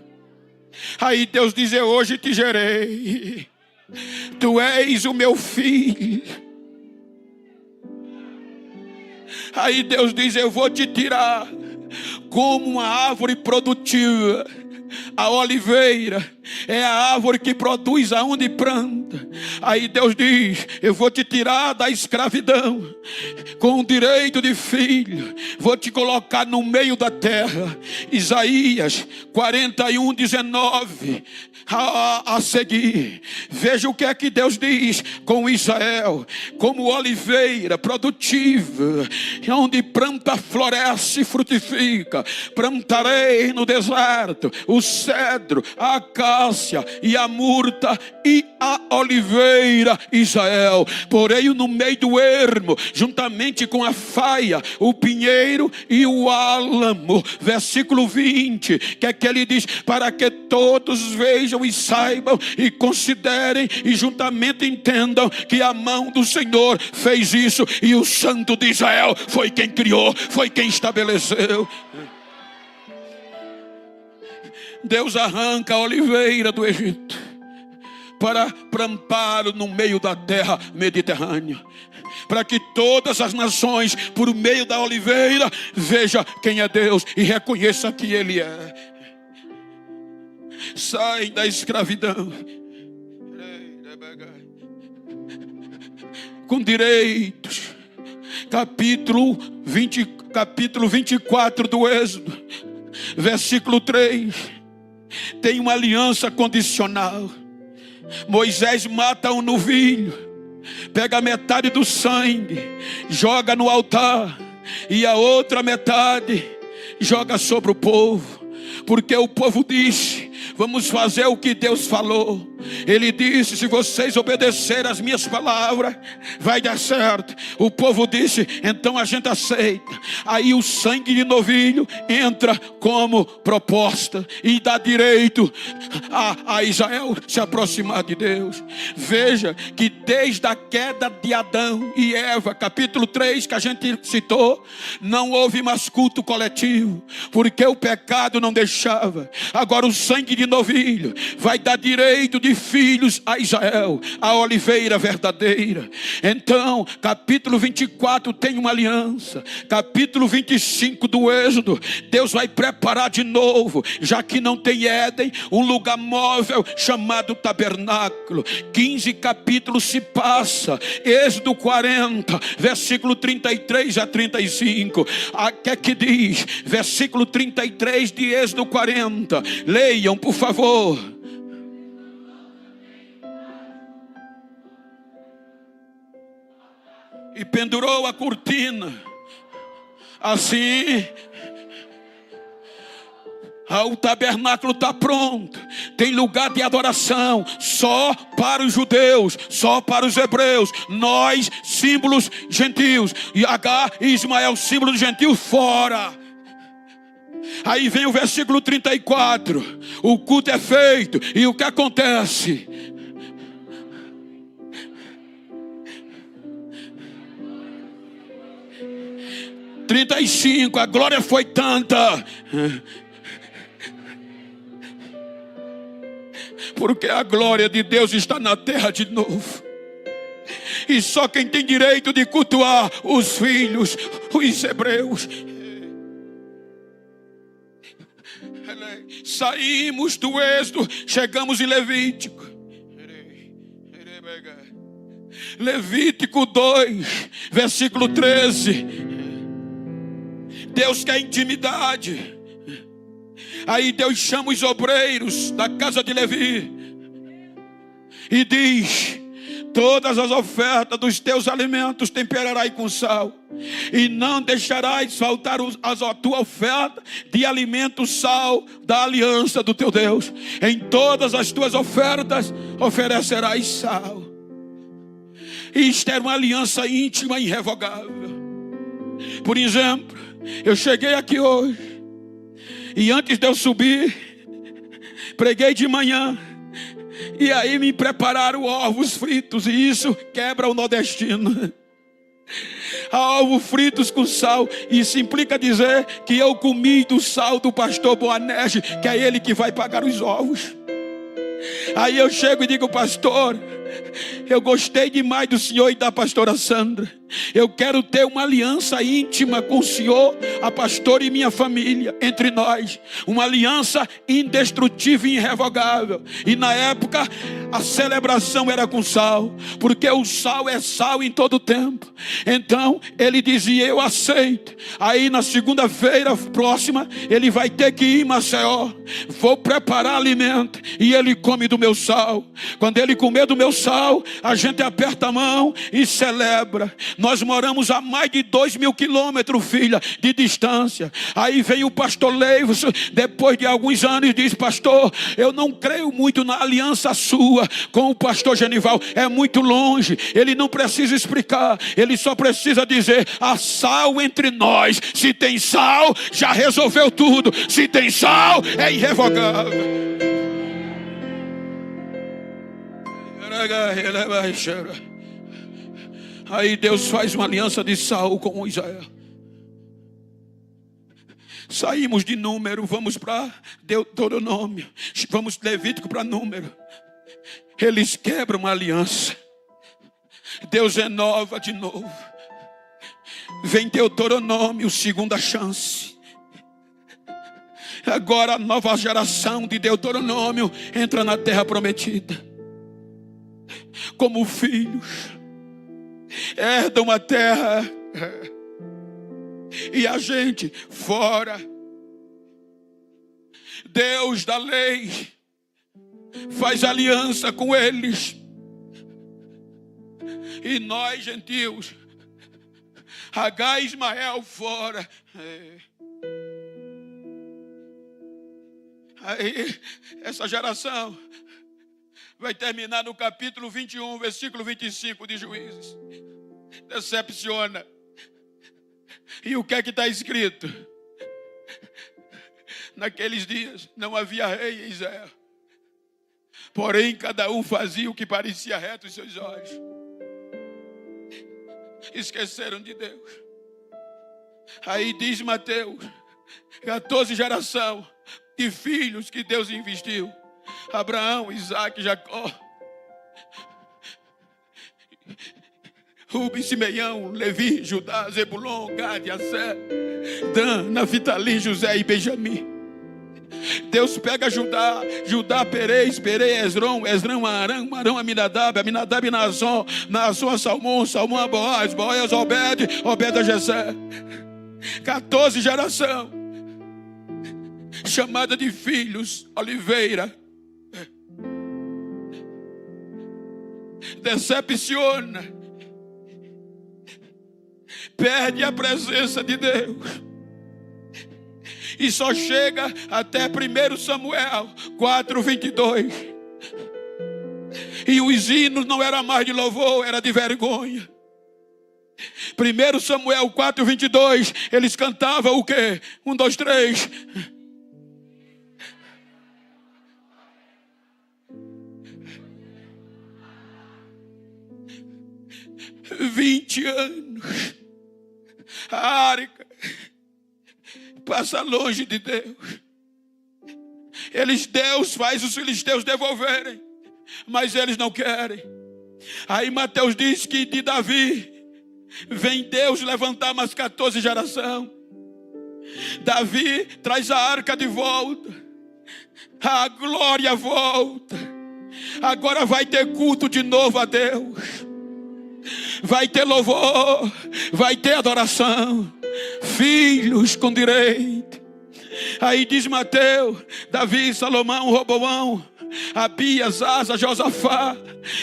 Aí Deus diz, eu hoje te gerei. Tu és o meu filho. Aí Deus diz, eu vou te tirar como uma árvore produtiva. A oliveira é a árvore que produz aonde planta. Aí Deus diz, eu vou te tirar da escravidão com o direito de filho, vou te colocar no meio da terra. Isaías 41, 19 a seguir. Veja o que é que Deus diz com Israel: como oliveira produtiva, onde planta, floresce e frutifica, plantarei no deserto o cedro, a acácia e a murta e a oliveira, Israel. Porém no meio do ermo, juntamente com a faia, o pinheiro e o álamo. Versículo 20, que é que ele diz: para que todos vejam e saibam e considerem e juntamente entendam que a mão do Senhor fez isso, e o Santo de Israel foi quem criou, foi quem estabeleceu. Deus arranca a oliveira do Egito para plantá-lo no meio da terra mediterrânea, para que todas as nações, por meio da oliveira, vejam quem é Deus e reconheçam que Ele é. Sai da escravidão com direitos. Capítulo 24 do Êxodo, versículo 3. Tem uma aliança condicional. Moisés mata um novilho, pega metade do sangue, joga no altar, e a outra metade joga sobre o povo. Porque o povo disse: vamos fazer o que Deus falou. Ele disse: se vocês obedecerem as minhas palavras, vai dar certo. O povo disse: então a gente aceita. Aí o sangue de novilho entra como proposta e dá direito a Israel se aproximar de Deus. Veja que desde a queda de Adão e Eva, capítulo 3 que a gente citou, não houve mais culto coletivo, porque o pecado não deixava. Agora o sangue de novilho vai dar direito de de filhos a Israel, a oliveira verdadeira. Então, capítulo 24 tem uma aliança. Capítulo 25 do Êxodo, Deus vai preparar de novo, já que não tem Éden, um lugar móvel chamado tabernáculo. 15 capítulos se passa. Êxodo 40, versículo 33 a 35. Que é que diz? Versículo 33 de Êxodo 40. Leiam, por favor. E pendurou a cortina. Assim, o tabernáculo está pronto. Tem lugar de adoração só para os judeus, só para os hebreus. Nós, símbolos gentios. E Agar e Ismael, símbolo dos gentios, fora. Aí vem o versículo 34. O culto é feito. E o que acontece? A glória foi tanta, porque a glória de Deus está na terra de novo. E só quem tem direito de cultuar os filhos, os hebreus. Saímos do Êxodo, chegamos em Levítico. Levítico 2, versículo 13. Deus quer intimidade. Aí Deus chama os obreiros da casa de Levi e diz: todas as ofertas dos teus alimentos temperarás com sal, e não deixarás faltar a tua oferta de alimento, sal da aliança do teu Deus. Em todas as tuas ofertas oferecerás sal. Isto era uma aliança íntima e irrevogável. Por exemplo, eu cheguei aqui hoje, e antes de eu subir, preguei de manhã, e aí me prepararam ovos fritos, e isso quebra o nordestino. Ovos fritos com sal, isso implica dizer que eu comi do sal do pastor Boanerges, que é ele que vai pagar os ovos. Aí eu chego e digo: pastor, eu gostei demais do senhor e da pastora Sandra. Eu quero ter uma aliança íntima com o senhor, a pastora e minha família, entre nós. Uma aliança indestrutível e irrevogável. E na época a celebração era com sal, porque o sal é sal em todo tempo. Então ele dizia: eu aceito. Aí na segunda-feira próxima ele vai ter que ir em Maceió. Vou preparar alimento e ele come do meu sal. Quando ele comer do meu sal, a gente aperta a mão e celebra. Nós moramos a mais de 2.000 quilômetros, filha, de distância. Aí veio o pastor Leivos, depois de alguns anos, e diz: pastor, eu não creio muito na aliança sua com o pastor Genival, é muito longe. Ele não precisa explicar, ele só precisa dizer: há sal entre nós. Se tem sal, já resolveu tudo. Se tem sal, é irrevogável. Aí Deus faz uma aliança de sal com Israel. Saímos de Número, vamos para Deuteronômio, vamos de Levítico para Número. Eles quebram uma aliança, Deus renova de novo. Vem Deuteronômio, segunda chance. Agora a nova geração de Deuteronômio entra na terra prometida como filhos, herdam a terra, e a gente fora. Deus da lei faz aliança com eles, e nós gentios, Agar e Ismael fora. Aí essa geração vai terminar no capítulo 21, versículo 25 de Juízes. Decepciona. E o que é que está escrito? Naqueles dias não havia rei em Israel, porém cada um fazia o que parecia reto em seus olhos. Esqueceram de Deus. Aí diz Mateus, 14 geração de filhos que Deus investiu. Abraão, Isaac, Jacó, Rubem, Simeão, Levi, Judá, Zebulon, Gade, Assé, Dan, Naftali, José e Benjamim. Deus pega Judá, Perez, Esrom, Arão, Aminadab, Naasson, a Salmão, a Boaz, a Obed, a Jessé. 14 geração, chamada de filhos, Oliveira. Decepciona, perde a presença de Deus e só chega até 1 Samuel 4:22. E os hinos não era mais de louvor, era de vergonha. 1 Samuel 4:22, eles cantavam o quê? 1, 2, 3. "20 anos, a arca passa longe de Deus. Deus faz os filisteus devolverem, mas eles não querem. Aí Mateus diz que de Davi vem Deus levantar mais 14 gerações. Davi traz a arca de volta, a glória volta. Agora vai ter culto de novo a Deus. Vai ter louvor, vai ter adoração, filhos com direito. Aí diz Mateus, Davi, Salomão, Roboão, Abias, Asa, Josafá,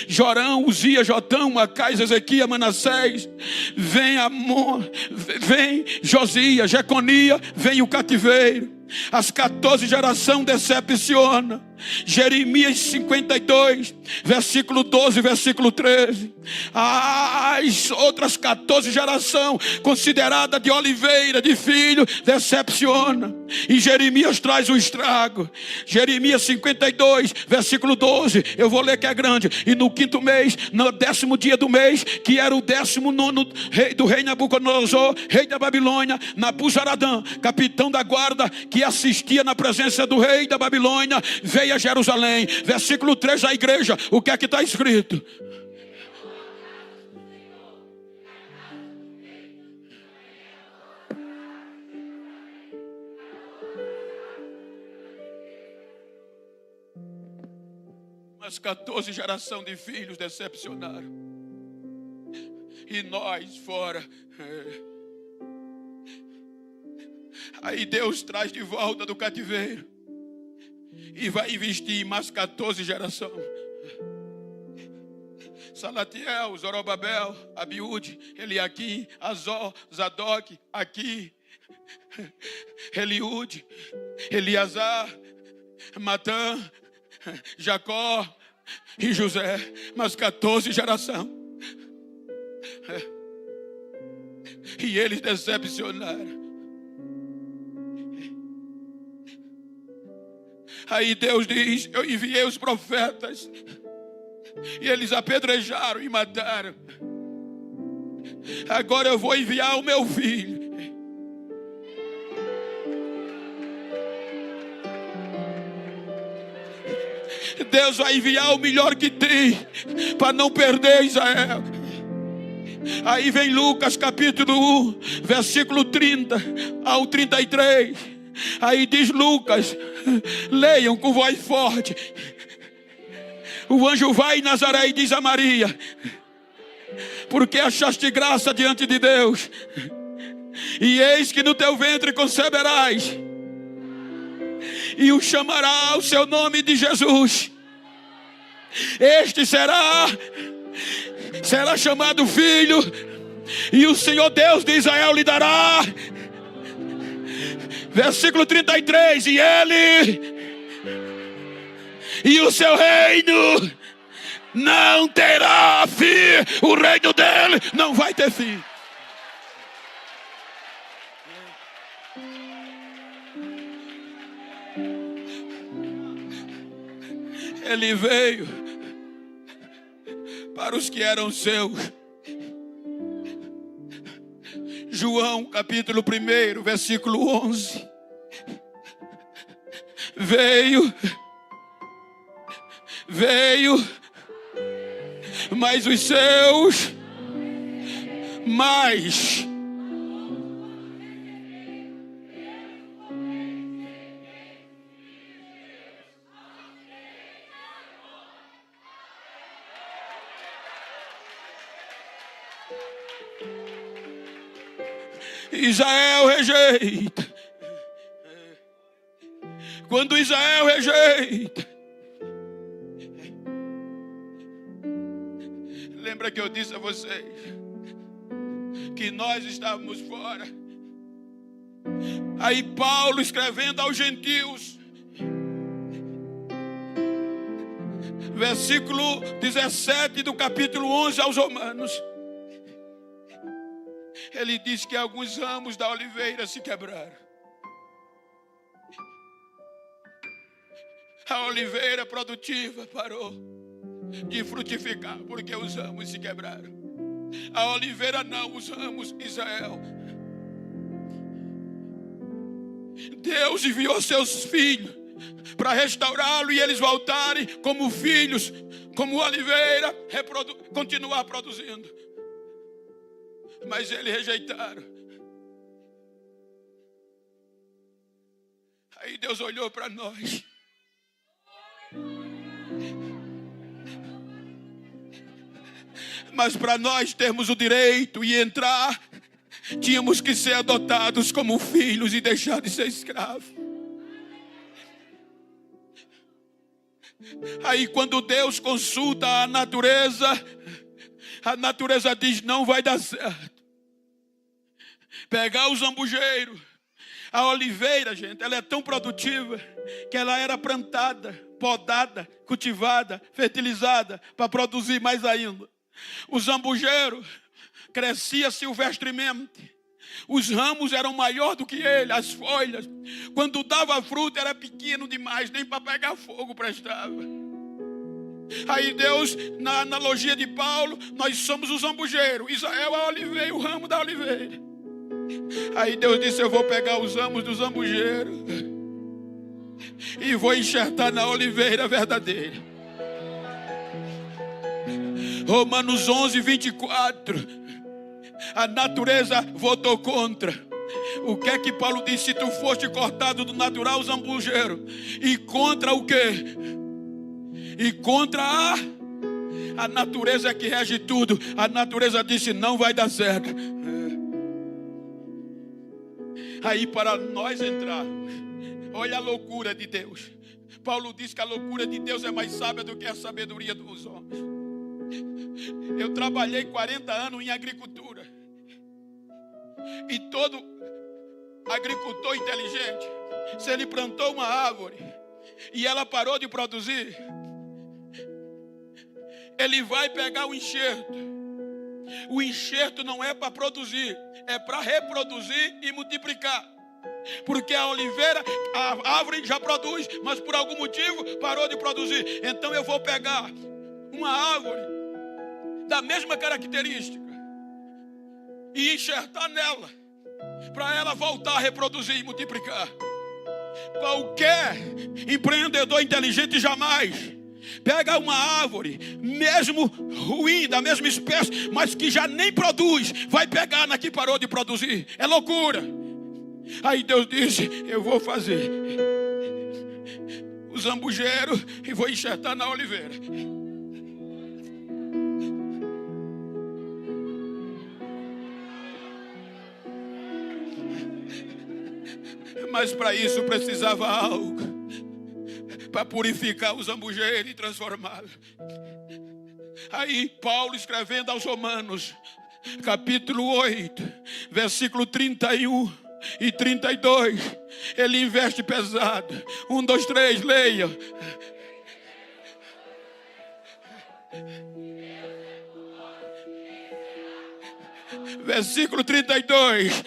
Jorão, Uzias, Jotão, Acais, Ezequias, Manassés. Vem Amon, vem Josias, Jeconia, vem o cativeiro. As 14 geração decepciona. Jeremias 52, versículo 12, versículo 13. As outras 14 geração considerada de oliveira, de filho, decepciona. E Jeremias traz o estrago. Jeremias 52, versículo 12. Eu vou ler que é grande. E no 5º mês, no 10º dia do mês, que era o 19º rei do rei Nabucodonosor, rei da Babilônia, Nabuzaradã, capitão da guarda, que assistia na presença do rei da Babilônia, veio a Jerusalém. Versículo 3 da igreja, o que é que está escrito? Mas 14 geração de filhos decepcionaram. E nós fora. Aí Deus traz de volta do cativeiro e vai investir em mais 14 gerações. Salatiel, Zorobabel, Abiúde, Eliaquim, Azó, Zadok, Aqui, Eliúde, Eliasar, Matã, Jacó e José. Mais 14 gerações. E eles decepcionaram. Aí Deus diz: eu enviei os profetas e eles apedrejaram e mataram. Agora eu vou enviar o meu filho. Deus vai enviar o melhor que tem para não perder Israel. Aí vem Lucas capítulo 1, versículo 30 ao 33. Aí diz Lucas, leiam com voz forte. O anjo vai em Nazaré e diz a Maria: porque achaste graça diante de Deus, e eis que no teu ventre conceberás, e o chamará o seu nome de Jesus. Este será chamado filho, e o Senhor Deus de Israel lhe dará. Versículo 33, e ele e o seu reino não terá fim. O reino dele não vai ter fim. Ele veio para os que eram seus. João capítulo 1, versículo 11. Veio veio, mas os seus mais. Israel rejeita. Quando Israel rejeita, lembra que eu disse a vocês que nós estávamos fora. Aí Paulo escrevendo aos gentios, versículo 17 do capítulo 11 aos Romanos, ele diz que alguns ramos da oliveira se quebraram. A oliveira produtiva parou de frutificar, porque os ramos se quebraram. A oliveira não, os ramos, Israel. Deus enviou seus filhos para restaurá-lo e eles voltarem como filhos, como oliveira, continuar produzindo. Mas eles rejeitaram. Aí Deus olhou para nós. Mas para nós termos o direito e entrar, tínhamos que ser adotados como filhos e deixar de ser escravos. Aí quando Deus consulta a natureza diz: não vai dar certo. Pegar o zambujeiro, a oliveira, gente, ela é tão produtiva que ela era plantada, podada, cultivada, fertilizada para produzir mais ainda. O zambujeiro crescia silvestremente. Os ramos eram maiores do que ele, as folhas. Quando dava fruta era pequeno demais, nem para pegar fogo prestava. Aí Deus, na analogia de Paulo, nós somos o zambujeiro, Israel é a oliveira, o ramo da oliveira. Aí Deus disse: eu vou pegar os ramos do zambujeiro e vou enxertar na oliveira verdadeira. Romanos 11, 24. A natureza votou contra. O que é que Paulo disse? Se tu foste cortado do natural, zambujeiro. E contra o quê? E contra a natureza que rege tudo. A natureza disse: não vai dar certo. Aí para nós entrarmos, olha a loucura de Deus. Paulo diz que a loucura de Deus é mais sábia do que a sabedoria dos homens. Eu trabalhei 40 anos em agricultura. E todo agricultor inteligente, se ele plantou uma árvore e ela parou de produzir, ele vai pegar o enxerto. O enxerto não é para produzir, é para reproduzir e multiplicar. Porque a oliveira, a árvore já produz, mas por algum motivo parou de produzir. Então eu vou pegar uma árvore da mesma característica e enxertar nela, para ela voltar a reproduzir e multiplicar. Qualquer empreendedor inteligente jamais pega uma árvore, mesmo ruim, da mesma espécie, mas que já nem produz, vai pegar na que parou de produzir. É loucura. Aí Deus disse: eu vou fazer o zambujeiro e vou enxertar na oliveira. Mas para isso precisava algo para purificar o zambujeiro e transformá-lo. Aí Paulo, escrevendo aos Romanos, capítulo 8, versículo 31 e 32, ele investe pesado. 1, 2, 3, leia. Versículo 32.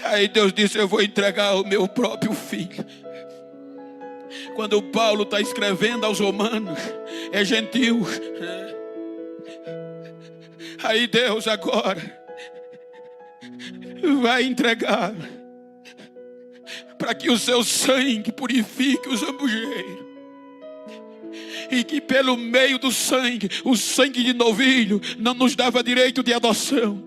Aí Deus disse: eu vou entregar o meu próprio filho. Quando Paulo está escrevendo aos Romanos, é gentil. Aí Deus agora vai entregar para que o seu sangue purifique os zambujeiros. E que pelo meio do sangue, o sangue de novilho não nos dava direito de adoção.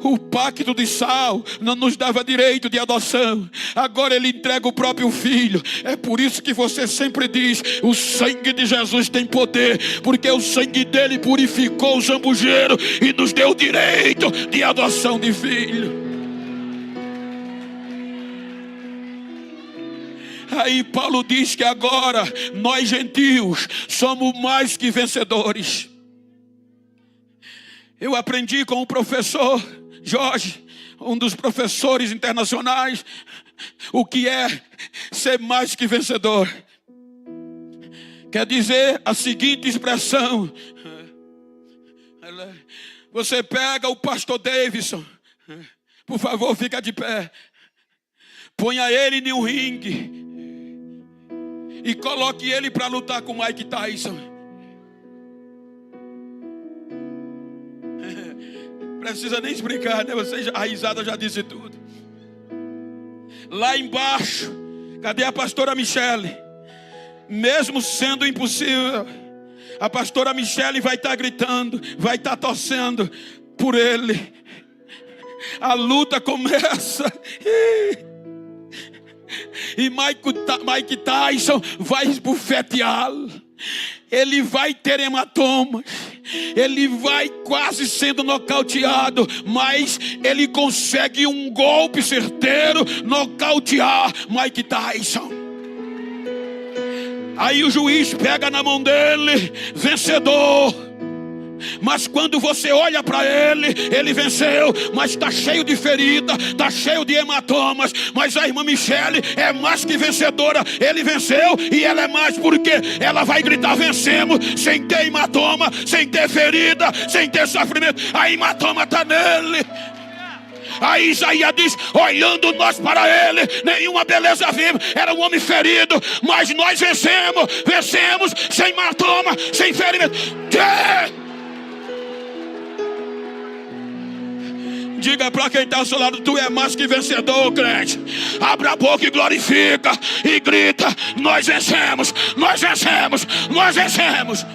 O pacto de sal não nos dava direito de adoção. Agora ele entrega o próprio filho. É por isso que você sempre diz: o sangue de Jesus tem poder, porque o sangue dele purificou o zambujeiro e nos deu o direito de adoção de filho. Aí Paulo diz que agora nós gentios somos mais que vencedores. Eu aprendi com o professor Jorge, um dos professores internacionais, o que é ser mais que vencedor. Quer dizer a seguinte expressão: você pega o pastor Davidson, por favor, fica de pé, ponha ele em um ringue e coloque ele para lutar com Mike Tyson. Precisa nem explicar, né? A risada já disse tudo. Lá embaixo, cadê a pastora Michele? Mesmo sendo impossível, a pastora Michele vai estar gritando, vai estar torcendo por ele. A luta começa. E Mike Tyson vai esbufeteá-lo. Ele vai ter hematomas. Ele vai quase sendo nocauteado, mas ele consegue um golpe certeiro nocautear Mike Tyson. Aí o juiz pega na mão dele, vencedor. Mas quando você olha para ele, ele venceu, mas está cheio de ferida, está cheio de hematomas. Mas a irmã Michele é mais que vencedora. Ele venceu e ela é mais, porque ela vai gritar: vencemos, sem ter hematoma, sem ter ferida, sem ter sofrimento. A hematoma está nele. Aí Isaías diz: olhando nós para ele, nenhuma beleza vimos. Era um homem ferido, mas nós vencemos sem hematoma, sem ferimento. Diga para quem está ao seu lado: tu é mais que vencedor, crente. Abra a boca e glorifica e grita: nós vencemos, nós vencemos, nós vencemos.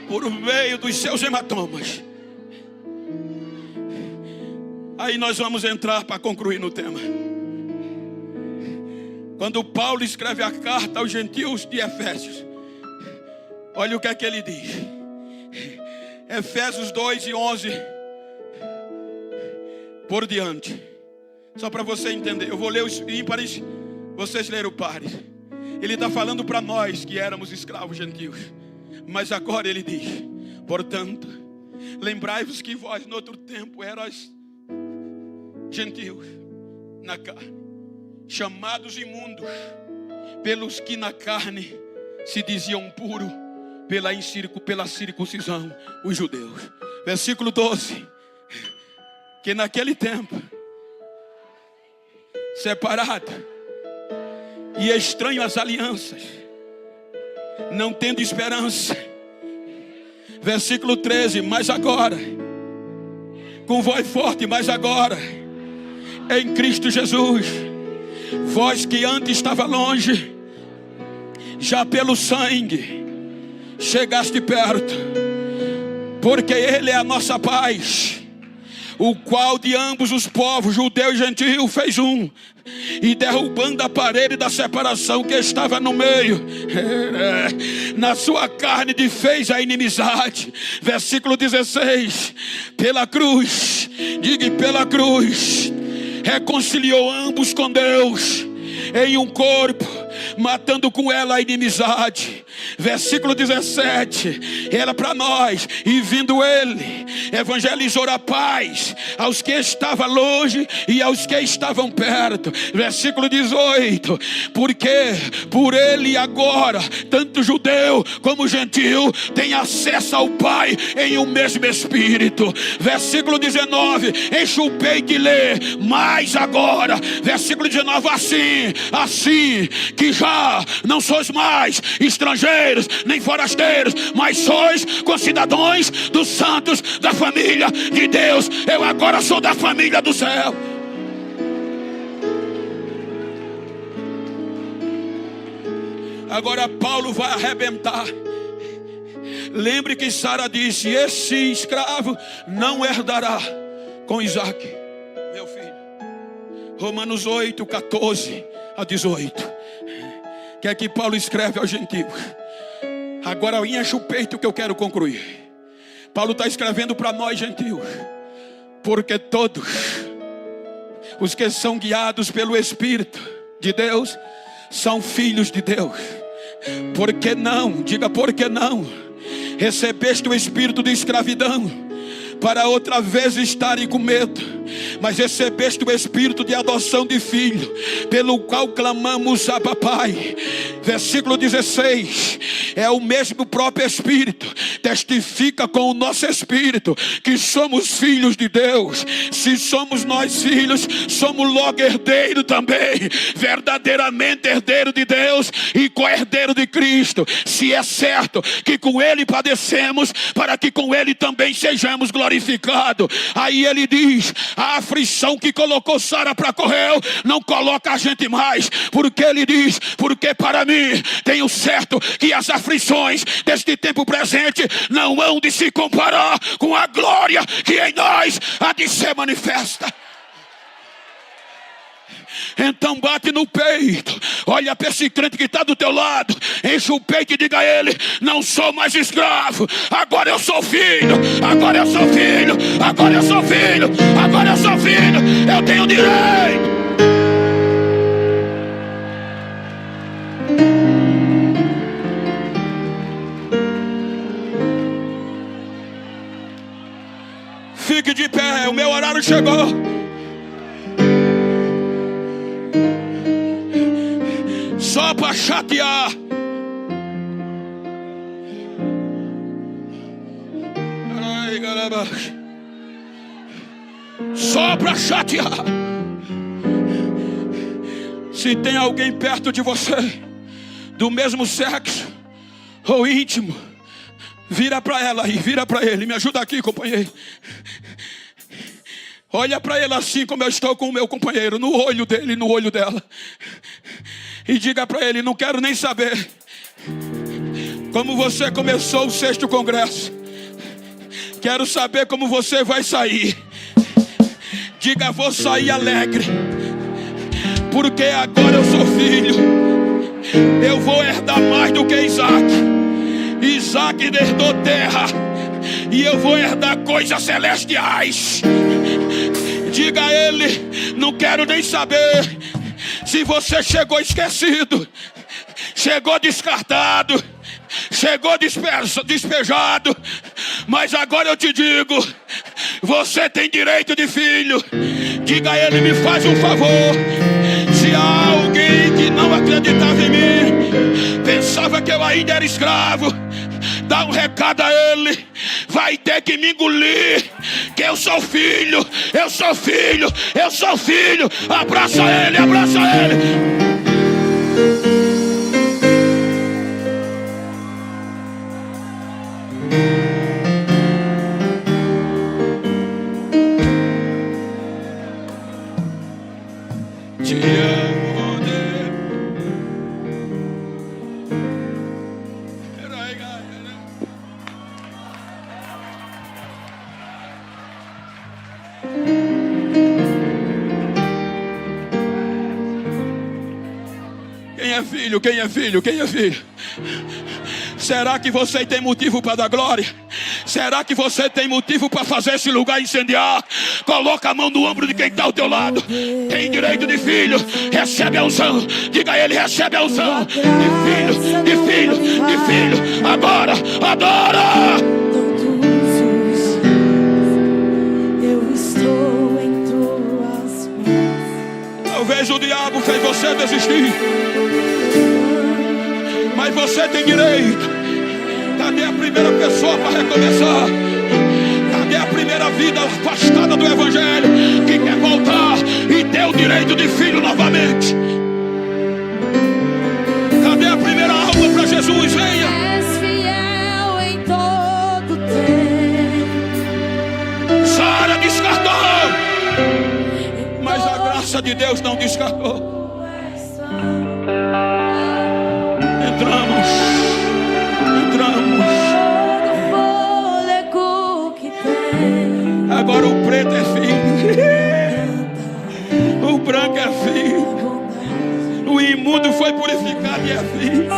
Por meio dos seus hematomas. Aí nós vamos entrar para concluir no tema. Quando Paulo escreve a carta aos gentios de Efésios, olha o que é que ele diz. Efésios 2:11 por diante. Só para você entender, eu vou ler os ímpares, vocês leram o pares. Ele está falando para nós que éramos escravos gentios. Mas agora ele diz: portanto, lembrai-vos que vós no outro tempo erais gentios na carne, chamados imundos pelos que na carne se diziam puro pela circuncisão, os judeus. Versículo 12: que naquele tempo, separado e estranho às alianças, não tendo esperança. Versículo 13: mas agora, com voz forte, mas agora, em Cristo Jesus, vós que antes estava longe, já pelo sangue chegaste perto, porque Ele é a nossa paz, o qual de ambos os povos, judeu e gentil, fez um, e derrubando a parede da separação que estava no meio, na sua carne desfez a inimizade. Versículo 16: pela cruz, diga pela cruz, reconciliou ambos com Deus em um corpo, matando com ela a inimizade. Versículo 17, era para nós, e vindo ele, evangelizou a paz aos que estavam longe e aos que estavam perto. Versículo 18, porque por ele agora, tanto judeu como gentil, tem acesso ao Pai em um mesmo Espírito. Versículo 19, enche o peito e lê, mas agora, versículo 19, assim, que já não sois mais estrangeiros, nem forasteiros, mas sois concidadãos dos santos, da família de Deus. Eu agora sou da família do céu. Agora Paulo vai arrebentar. Lembre que Sara disse: esse escravo não herdará com Isaac, meu filho. Romanos 8, 14 a 18. Que é que Paulo escreve aos gentios. Agora enche o peito que eu quero concluir. Paulo está escrevendo para nós, gentios, porque todos os que são guiados pelo Espírito de Deus são filhos de Deus. Por que não? Diga, por que não? Recebeste o espírito de escravidão para outra vez estarem com medo, mas recebeste o espírito de adoção de filho, pelo qual clamamos Abba Pai. Versículo 16, é o mesmo próprio Espírito, testifica com o nosso espírito que somos filhos de Deus. Se somos nós filhos, somos logo herdeiro também, verdadeiramente herdeiro de Deus e co-herdeiro de Cristo, se é certo que com ele padecemos, para que com ele também sejamos glorificados. Aí ele diz: a aflição que colocou Sara para correr não coloca a gente mais, porque ele diz: porque para mim tenho certo que as aflições deste tempo presente não hão de se comparar com a glória que em nós há de ser manifesta. Então bate no peito, olha para esse crente que está do teu lado, enche o peito e diga a ele: não sou mais escravo, agora eu sou filho, agora eu sou filho, agora eu sou filho, agora eu sou filho, eu tenho direito. Fique de pé, o meu horário chegou. Só para chatear. Só para chatear. Se tem alguém perto de você, do mesmo sexo ou íntimo, vira para ela e vira para ele. Me ajuda aqui, companheiro. Olha para ele assim como eu estou com o meu companheiro, no olho dele, no olho dela. E diga para ele: não quero nem saber como você começou o 6º congresso, quero saber como você vai sair. Diga: vou sair alegre, porque agora eu sou filho, eu vou herdar mais do que Isaac. Isaac herdou terra e eu vou herdar coisas celestiais. Diga a ele: não quero nem saber se você chegou esquecido, chegou descartado, chegou despejado, mas agora eu te digo: você tem direito de filho. Diga a ele: me faz um favor, se há alguém que não acreditava em mim, pensava que eu ainda era escravo, dá um recado a ele: vai ter que me engolir, que eu sou filho, eu sou filho, eu sou filho. Abraça ele, abraça ele. Te amo, Deus. Quem é filho? Quem é filho? Quem é filho? Será que você tem motivo para dar glória? Será que você tem motivo para fazer esse lugar incendiar? Coloca a mão no ombro de quem está ao teu lado. Tem direito de filho, recebe a unção. Diga a ele, recebe a unção. De filho, de filho, de filho. Agora, adora. Eu estou em tuas mãos. Talvez o diabo fez você desistir, mas você tem direito. Cadê a primeira pessoa para recomeçar? Cadê a primeira vida afastada do evangelho que quer voltar e ter o direito de filho novamente? Cadê a primeira alma para Jesus? Venha! És fiel em todo tempo. Sara descartou, mas a graça de Deus não descartou. Entramos. Agora o preto é filho, o branco é filho, o imundo foi purificado e é filho.